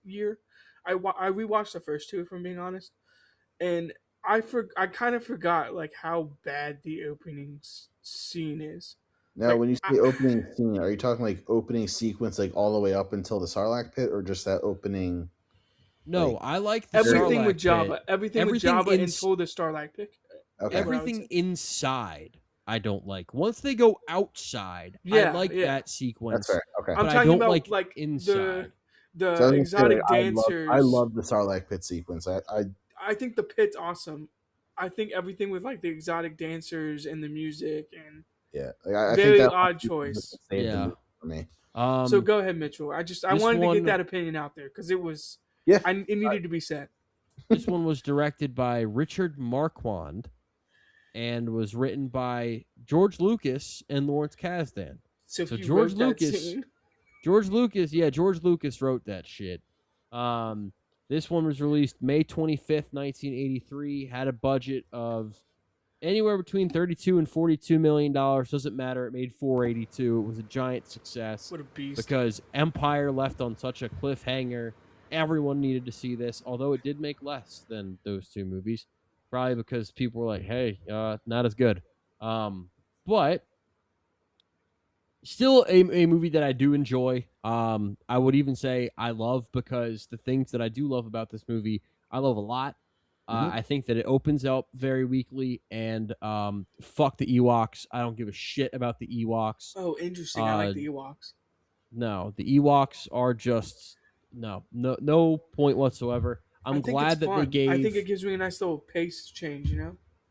year. I rewatched the first two if I'm being honest, and I kind of forgot like how bad the opening scene is. Now, Like, when you say opening scene, are you talking like opening sequence, like all the way up until the Sarlacc pit, or just that opening? No, like, I like the everything Sarlacc with Jabba. pit. Everything with Jabba until the Starlight pit. Okay. Everything inside, I don't like. Once they go outside, I like that sequence. That's fair. Okay. I'm talking about like inside. the exotic dancers. I love the Sarlacc pit sequence. I think the pit's awesome. I think everything with like the exotic dancers and the music and I very think that odd choice. Yeah, for me. So go ahead, Mitchell. I wanted to get that opinion out there because it was it needed to be said. This one was directed by Richard Marquand and was written by George Lucas and Lawrence Kasdan. So George Lucas wrote that shit. This one was released May 25th, 1983. Had a budget of anywhere between $32 and $42 million. Doesn't matter. It made $482. It was a giant success. What a beast! Because Empire left on such a cliffhanger. Everyone needed to see this, although it did make less than those two movies. Probably because people were like, "Hey, not as good." But still a movie that I do enjoy. I would even say I love because the things that I do love about this movie, I love a lot. I think that it opens up very weakly, and fuck the Ewoks. I don't give a shit about the Ewoks. Oh, interesting. I like the Ewoks. No, the Ewoks are just no point whatsoever. I'm glad that they gave. I think it gives me a nice little pace change,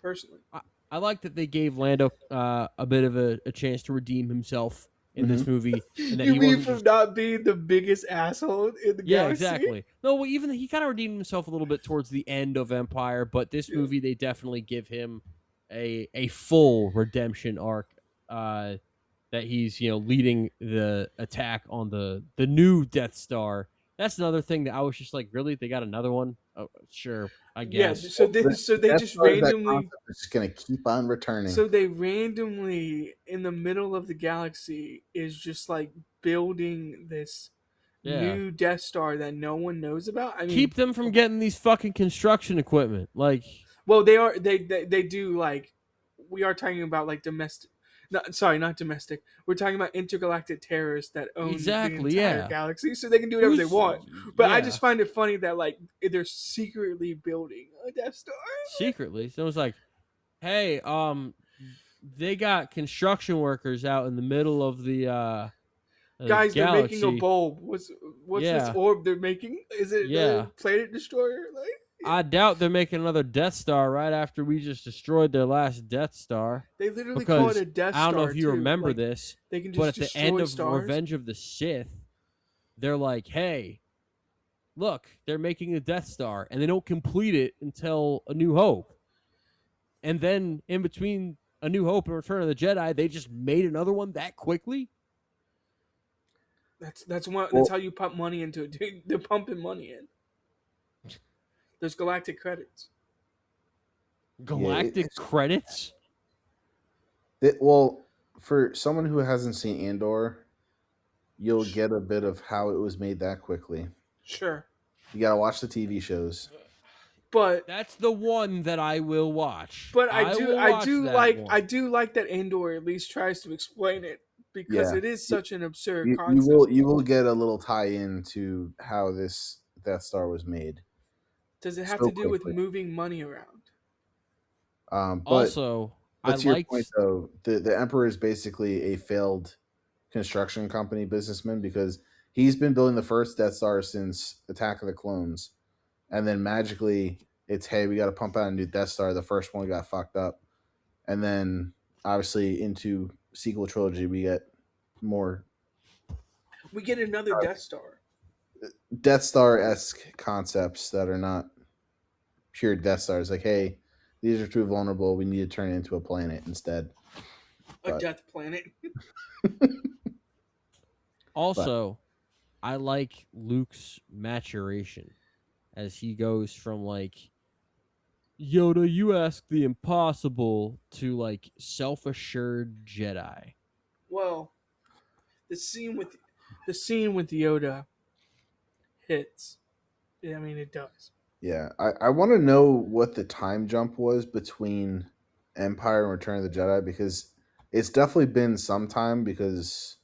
personally. I like that they gave Lando a bit of a chance to redeem himself in this movie. And that you mean from not being the biggest asshole in the galaxy? Yeah, exactly. No, well, even he kind of redeemed himself a little bit towards the end of Empire, but this movie, they definitely give him a full redemption arc that he's, leading the attack on the new Death Star. That's another thing that I was just like, really? They got another one? Oh, sure, I guess. Yeah, so they just randomly just gonna keep on returning. So they randomly in the middle of the galaxy is just like building this new Death Star that no one knows about. I mean, keep them from getting these fucking construction equipment. Like, well, they do like we are talking about like domestic. Not domestic. We're talking about intergalactic terrorists that own the entire galaxy, so they can do whatever they want. But I just find it funny that like they're secretly building a Death Star. Secretly, so it's like, hey, they got construction workers out in the middle of the guys. Galaxy. They're making a bulb. What's this orb they're making? Is it the planet destroyer? Like, I doubt they're making another Death Star right after we just destroyed their last Death Star. They literally call it a Death Star. I don't know if you remember this, they can just but at the end of stars. Revenge of the Sith, they're like, hey, look, they're making a Death Star, and they don't complete it until A New Hope. And then in between A New Hope and Return of the Jedi, they just made another one that quickly? That's how you pump money into it, dude. They're pumping money in. There's galactic credits. Galactic credits? Well, for someone who hasn't seen Andor, you'll get a bit of how it was made that quickly. Sure. You gotta watch the TV shows. But that's the one that I will watch. But I do like that Andor at least tries to explain it because it is such an absurd concept. You will get a little tie-in to how this Death Star was made. Does it have to do with moving money around? But also, to your point, though, the Emperor is basically a failed construction company businessman because he's been building the first Death Star since Attack of the Clones, and then magically it's, hey, we got to pump out a new Death Star. The first one got fucked up, and then obviously into sequel trilogy we get more. We get another Death Star. Death Star-esque concepts that are not pure Death Stars. Like, hey, these are too vulnerable. We need to turn it into a planet instead. A death planet. Also, I like Luke's maturation as he goes from like Yoda, you ask the impossible to like self-assured Jedi. Well, the scene with Yoda hits. I mean, it does. Yeah, I want to know what the time jump was between Empire and Return of the Jedi, because it's definitely been some time, because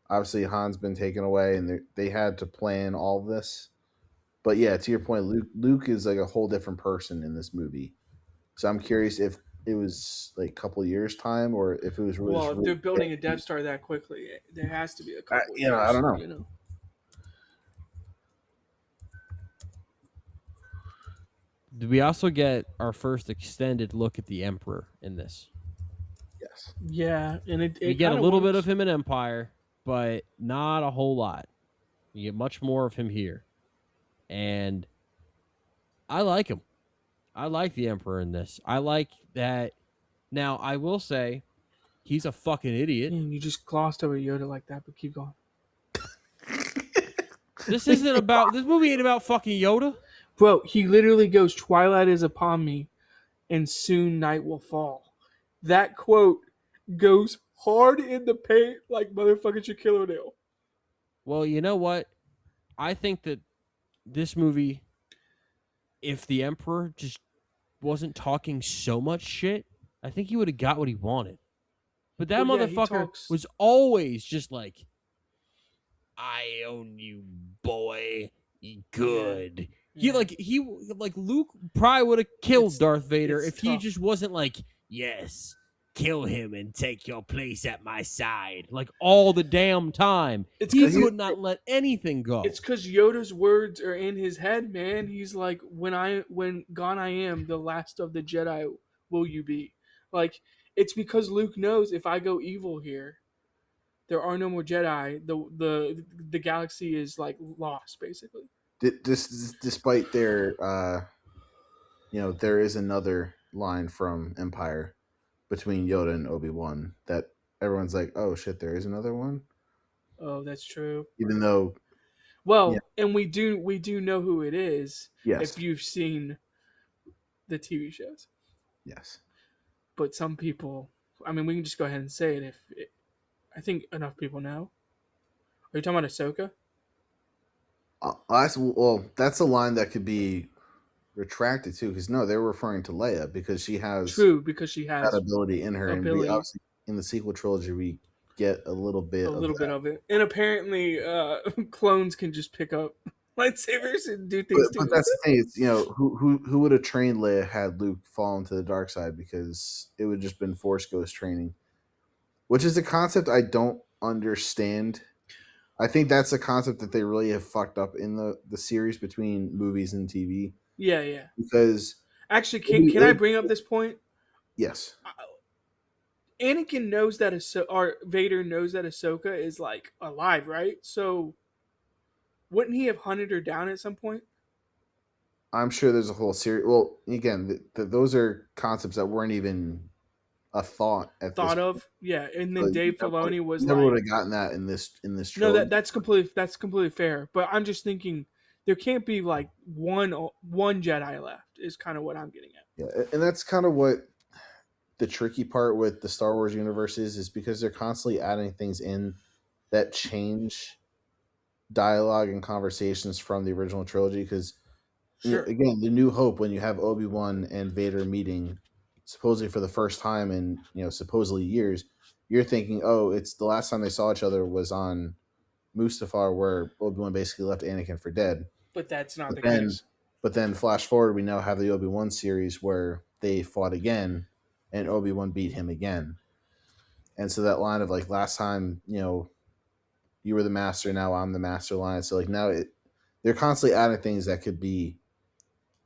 obviously Han's been taken away and they had to plan all of this. But yeah, to your point, Luke is like a whole different person in this movie. So I'm curious if it was like a couple years time, or if it was really. Well, if they're building a Death Star that quickly, there has to be a couple you know, years. I don't know. You know. We also get our first extended look at the Emperor in this. Yes. Yeah, and we get a little bit of him in Empire, but not a whole lot. You get much more of him here. And I like him. I like the Emperor in this. I like that. Now, I will say, he's a fucking idiot. You just glossed over Yoda like that, but keep going. This movie ain't about fucking Yoda. Bro, he literally goes, "Twilight is upon me, and soon night will fall." That quote goes hard in the paint like motherfucking Shaquille O'Neal. Well, you know what? I think that this movie, if the Emperor just wasn't talking so much shit, I think he would have got what he wanted. But that motherfucker was always just like, I own you, boy. Good. Yeah. He Luke probably would have killed Darth Vader if he just wasn't like, yes, kill him and take your place at my side, like all the damn time. He would not let anything go. It's because Yoda's words are in his head, man. He's like, when gone I am, the last of the Jedi will you be. Like, it's because Luke knows if I go evil here, there are no more Jedi. The galaxy is like lost, basically. Despite their, there is another line from Empire between Yoda and Obi-Wan that everyone's like, oh shit, there is another one. Oh, that's true. Even though, and we do know who it is. Yes. If you've seen the TV shows. Yes. But some people, I mean, we can just go ahead and say it I think enough people know. Are you talking about Ahsoka? That's a line that could be retracted too, because no, they're referring to Leia because she has that ability in her, and we obviously in the sequel trilogy we get a little bit of it, and apparently clones can just pick up lightsabers and do things too. But that's the thing, it's, who would have trained Leia had Luke fallen to the dark side, because it would have just been Force Ghost training, which is a concept I don't understand. I think that's a concept that they really have fucked up in the series between movies and TV. Yeah. Because actually, can I bring up this point? Yes. Anakin knows that Vader knows that Ahsoka is like alive, right? So wouldn't he have hunted her down at some point? I'm sure there's a whole series. Well, again, those are concepts that weren't even a thought at thought this of point. Yeah, and then Dave Filoni was never would have gotten that in this trilogy. No, that's completely fair. But I'm just thinking there can't be like one Jedi left is kind of what I'm getting at. Yeah, and that's kind of what the tricky part with the Star Wars universe is because they're constantly adding things in that change dialogue and conversations from the original trilogy. Because again, the New Hope, when you have Obi-Wan and Vader meeting supposedly for the first time in supposedly years, you're thinking, oh, it's the last time they saw each other was on Mustafar, where Obi-Wan basically left Anakin for dead. But that's not the case. But then flash forward, we now have the Obi-Wan series where they fought again and Obi-Wan beat him again. And so that line of like, last time, you were the master, now I'm the master line. So like now they're constantly adding things that could be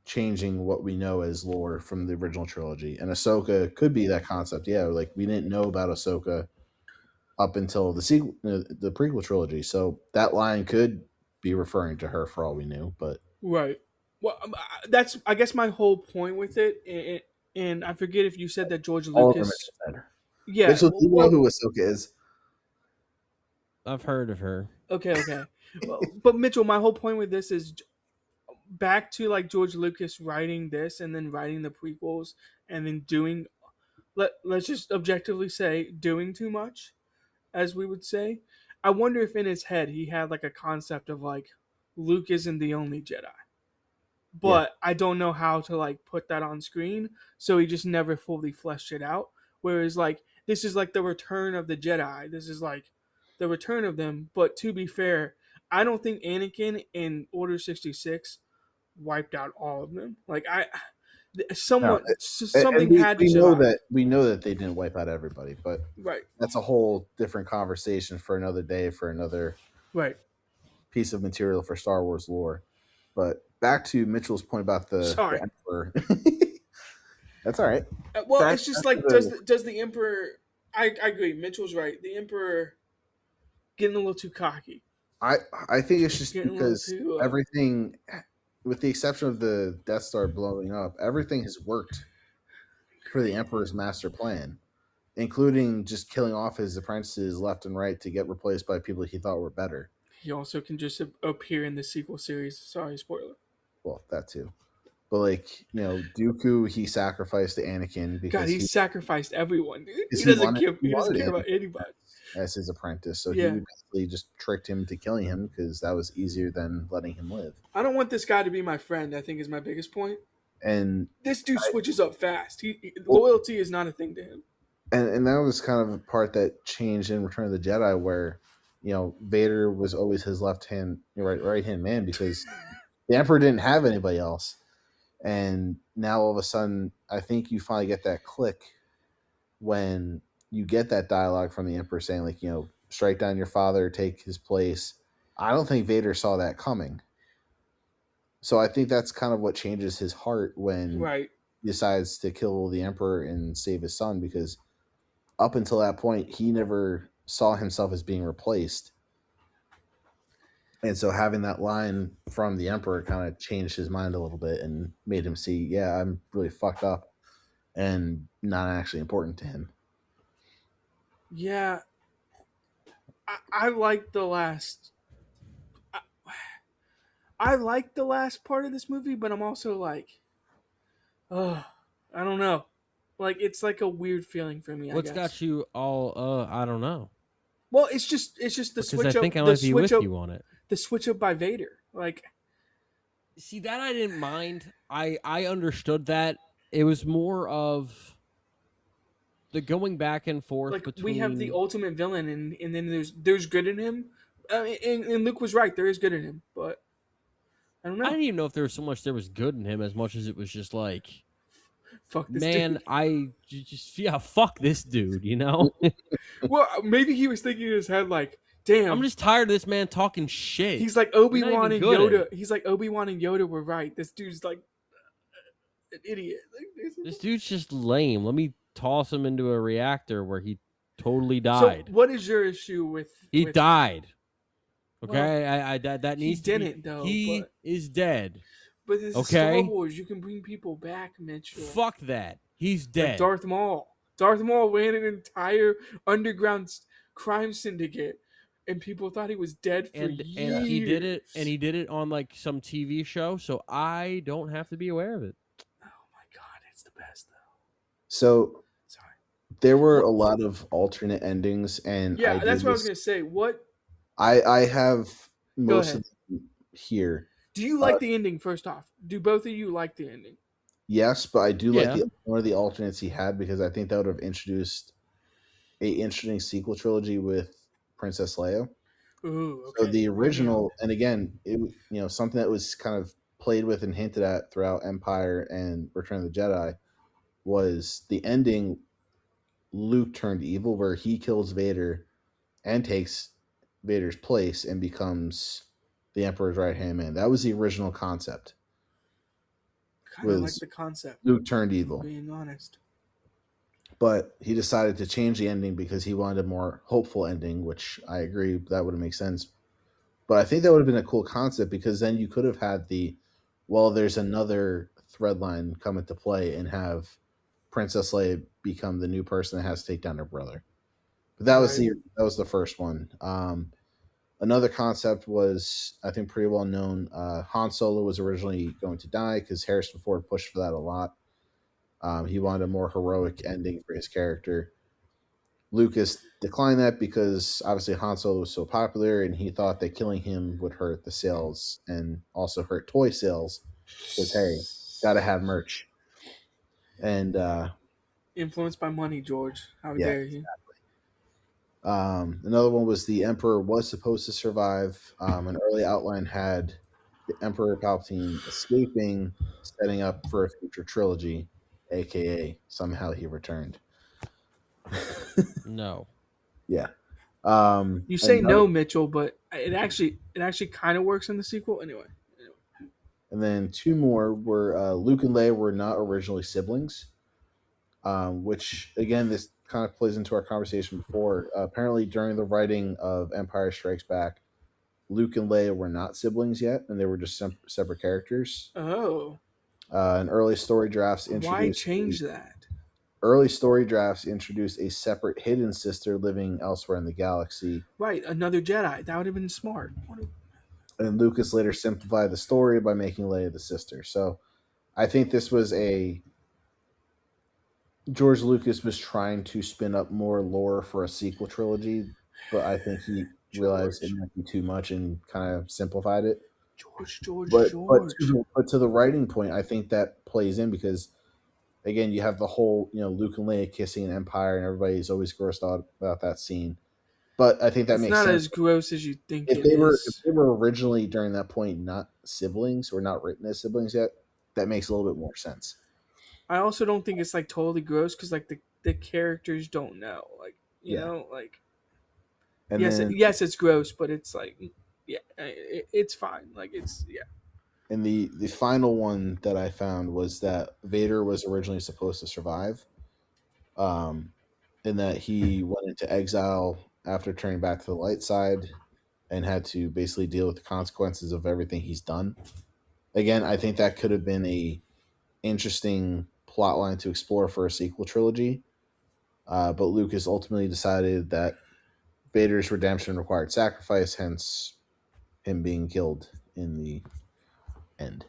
changing what we know as lore from the original trilogy. And Ahsoka could be that concept. Yeah, like we didn't know about Ahsoka up until the prequel trilogy. So that line could be referring to her for all we knew. But right. Well, that's I guess my whole point with it. and I forget if you said that George All of them Lucas. said. Yeah. Mitchell, do you know who Ahsoka is? I've heard of her. Okay. Well, but Mitchell, my whole point with this is back to like George Lucas writing this and then writing the prequels and then doing. Let's just objectively say doing too much, as we would say. I wonder if in his head he had like a concept of like Luke isn't the only Jedi. But I don't know how to like put that on screen, so he just never fully fleshed it out. Whereas like this is like the return of the Jedi. This is like the return of them. But to be fair, I don't think Anakin in Order 66 wiped out all of them. Like No, something we, had to we know survive. that we know that they didn't wipe out everybody, but Right. that's a whole different conversation for another day, for another Right. piece of material for Star Wars lore. But back to Mitchell's point about the Emperor. That's all right. Well, it's just like does the Emperor? I agree. Mitchell's right. The Emperor getting a little too cocky. I think it's just because everything, with the exception of the Death Star blowing up, everything has worked for the Emperor's master plan, including just killing off his apprentices left and right to get replaced by people he thought were better. He also can just appear in the sequel series. Sorry, spoiler. Well, that too. But like, Dooku, he sacrificed to Anakin because he sacrificed everyone, dude. He doesn't care about anybody as his apprentice. So he basically just tricked him to killing him because that was easier than letting him live. I don't want this guy to be my friend, I think is my biggest point. And this dude switches up fast. Loyalty is not a thing to him. And that was kind of a part that changed in Return of the Jedi, where Vader was always his left hand, right hand man, because the Emperor didn't have anybody else. And now all of a sudden, I think you finally get that click when you get that dialogue from the Emperor saying, like, strike down your father, take his place. I don't think Vader saw that coming. So I think that's kind of what changes his heart when he decides to kill the Emperor and save his son, because up until that point, he never saw himself as being replaced. And so having that line from the Emperor kind of changed his mind a little bit and made him see, yeah, I'm really fucked up and not actually important to him. Yeah. I like the last... I like the last part of this movie, but I'm also like... I don't know. Like, it's like a weird feeling for me, What's got you all, I don't know. Well, it's just the because switch up. I think I might be with you on it. The switch up by Vader, like, see, that I didn't mind. I understood that. It was more of the going back and forth. Like, between... we have the ultimate villain, and then there's good in him. And Luke was right. There is good in him, but I don't know. I didn't even know if there was so much there was good in him as much as it was just like, fuck this dude. Fuck this dude, Well, maybe he was thinking in his head like, damn, I'm just tired of this man talking shit. He's like Obi-Wan and Yoda. He's like Obi-Wan and Yoda were right. This dude's like an idiot. This dude's just lame. Let me toss him into a reactor where he totally died. So what is your issue with? He died. Okay, well, that needs. He didn't though. He is dead. But this is Star Wars. You can bring people back, Mitchell. Fuck that. He's dead. Like Darth Maul. Darth Maul ran an entire underground crime syndicate, and people thought he was dead for years. And he did it on like some TV show, so I don't have to be aware of it. Oh my god, it's the best though. So, there were a lot of alternate endings, and that's what I was gonna say. What? I have most of them here. Do you like the ending? First off, do both of you like the ending? Yes, but I do like one of the alternates he had, because I think that would have introduced a interesting sequel trilogy with Princess Leia. Ooh, okay. So the original, and again, it something that was kind of played with and hinted at throughout Empire and Return of the Jedi was the ending. Luke turned evil, where he kills Vader and takes Vader's place and becomes the Emperor's right-hand man. That was the original concept. Kind of like the concept. Luke turned evil. Being honest. But he decided to change the ending because he wanted a more hopeful ending, which I agree, that would have made sense. But I think that would have been a cool concept, because then you could have had there's another thread line come into play and have Princess Leia become the new person that has to take down her brother. But that was the first one. Another concept was, I think, pretty well known. Han Solo was originally going to die because Harrison Ford pushed for that a lot. He wanted a more heroic ending for his character. Lucas declined that because obviously Han Solo was so popular, and he thought that killing him would hurt the sales and also hurt toy sales. Because hey, gotta have merch. And influenced by money, George. How dare you? Exactly. Another one was the Emperor was supposed to survive. An early outline had the Emperor Palpatine escaping, setting up for a future trilogy, aka somehow he returned. No. Yeah. You say no, Mitchell, but it actually kind of works in the sequel anyway. And then two more were Luke and Leia were not originally siblings, which again this kind of plays into our conversation before. Apparently, during the writing of Empire Strikes Back, Luke and Leia were not siblings yet, and they were just separate characters. Oh. And early story drafts introduced. Why change that? Early story drafts introduced a separate hidden sister living elsewhere in the galaxy. Right, another Jedi. That would have been smart. And Lucas later simplified the story by making Leia the sister. So I think this was George Lucas was trying to spin up more lore for a sequel trilogy, but I think he realized it might be too much and kind of simplified it. George. But to the writing point, I think that plays in because, again, you have the whole, Luke and Leia kissing an Empire, and everybody's always grossed out about that scene. But I think that makes sense. It's not as gross as you think if they were originally during that point not siblings or not written as siblings yet, that makes a little bit more sense. I also don't think it's like totally gross because like the characters don't know, like you know, like. And yes, it's gross, but it's like, it's fine. Like it's And the final one that I found was that Vader was originally supposed to survive, in that he went into exile after turning back to the light side and had to basically deal with the consequences of everything he's done. Again, I think that could have been a interesting plot line to explore for a sequel trilogy. But Lucas ultimately decided that Vader's redemption required sacrifice, hence him being killed in the end.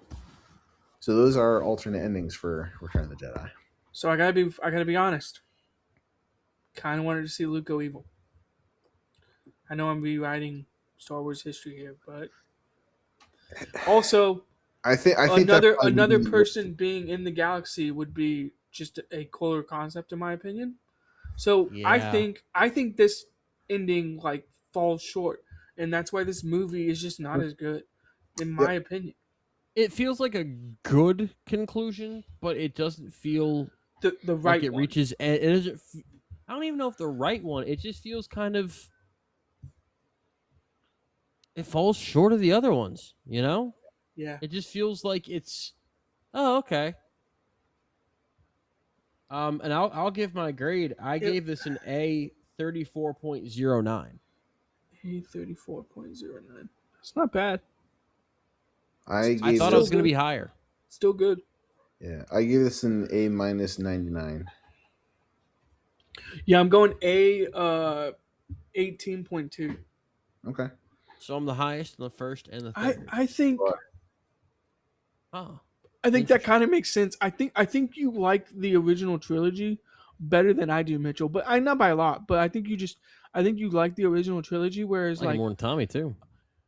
So those are alternate endings for Return of the Jedi. So I gotta be honest. Kind of wanted to see Luke go evil. I know I'm rewriting Star Wars history here, but also I think another person being in the galaxy would be just a cooler concept in my opinion. So I think this ending like falls short, and that's why this movie is just not as good, in my opinion. It feels like a good conclusion, but it doesn't feel the right like it one. reaches. It doesn't. I don't even know if the right one. It just feels kind of. It falls short of the other ones, you know? Yeah. It just feels like it's. Oh, okay. And I'll give my grade. I gave this an A 34.09. A 34.09. That's not bad. I thought it was going to be higher. Still good. Yeah, I gave this an A minus 99. Yeah, I'm going A 18.2. Okay. So I'm the highest in the first and the third. I think. Oh. I think that kind of makes sense. I think you like the original trilogy better than I do, Mitchell. But not by a lot. But I think you like the original trilogy, whereas like more than Tommy too.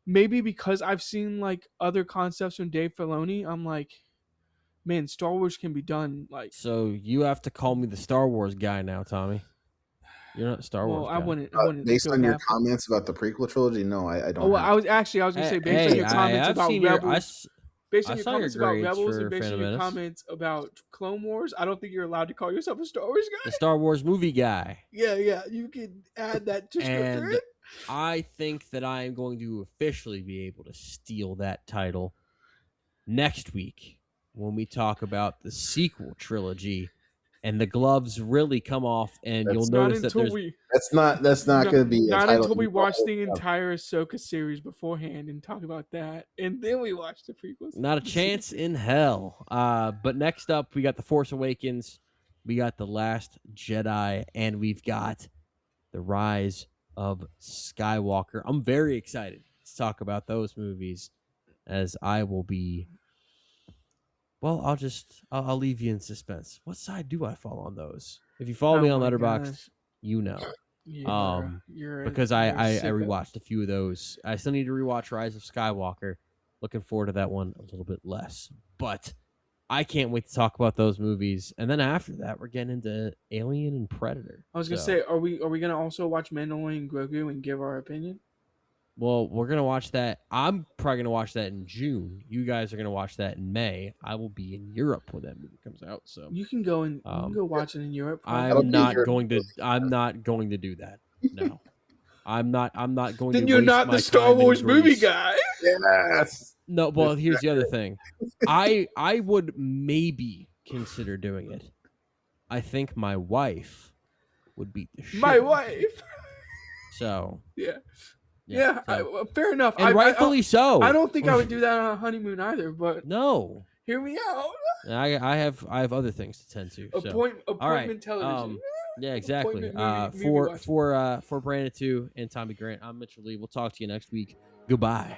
Maybe because I've seen like other concepts from Dave Filoni, I'm like, man, Star Wars can be done like. So you have to call me the Star Wars guy now, Tommy. You're not Star Wars guy. I wouldn't. Based on your comments about the prequel trilogy, no, I don't. Oh, I was gonna say based on your comments about Rebels. Based on your comments about Rebels and based on your comments about Clone Wars, I don't think you're allowed to call yourself a Star Wars guy. The Star Wars movie guy. Yeah, you can add that descriptor in. I think that I am going to officially be able to steal that title next week when we talk about the sequel trilogy and the gloves really come off, and you'll notice that that's not going to be not until we watch the entire Ahsoka series beforehand and talk about that, and then we watch the prequels. Not a chance in hell. But next up, we got The Force Awakens, we got The Last Jedi, and we've got The Rise of Skywalker. I'm very excited to talk about those movies, as I will be. Well, I'll leave you in suspense. What side do I fall on those? If you follow me on Letterboxd, you know. Because I rewatched a few of those. I still need to rewatch Rise of Skywalker. Looking forward to that one a little bit less. But I can't wait to talk about those movies. And then after that, we're getting into Alien and Predator. I was gonna say, are we gonna also watch Mandalorian and Grogu and give our opinion? Well, we're gonna watch that. I'm probably gonna watch that in June. You guys are gonna watch that in May. I will be in Europe when that movie comes out. So you can go and you can go watch it in Europe. I'm not going to do that. No, I'm not going. Then to you're waste not my the Star time in Wars movie Greece. guy. Yes. No, well, here's the other thing. I would maybe consider doing it. I think my wife would beat the shit. My wife. So yeah. So. Fair enough. And rightfully so. I don't think I would do that on a honeymoon either. But no, hear me out. I have other things to tend to. Appointment All right. television. Yeah, exactly. Movie For Brandon 2 and Tommy Grant, I'm Mitchell Lee. We'll talk to you next week. Goodbye.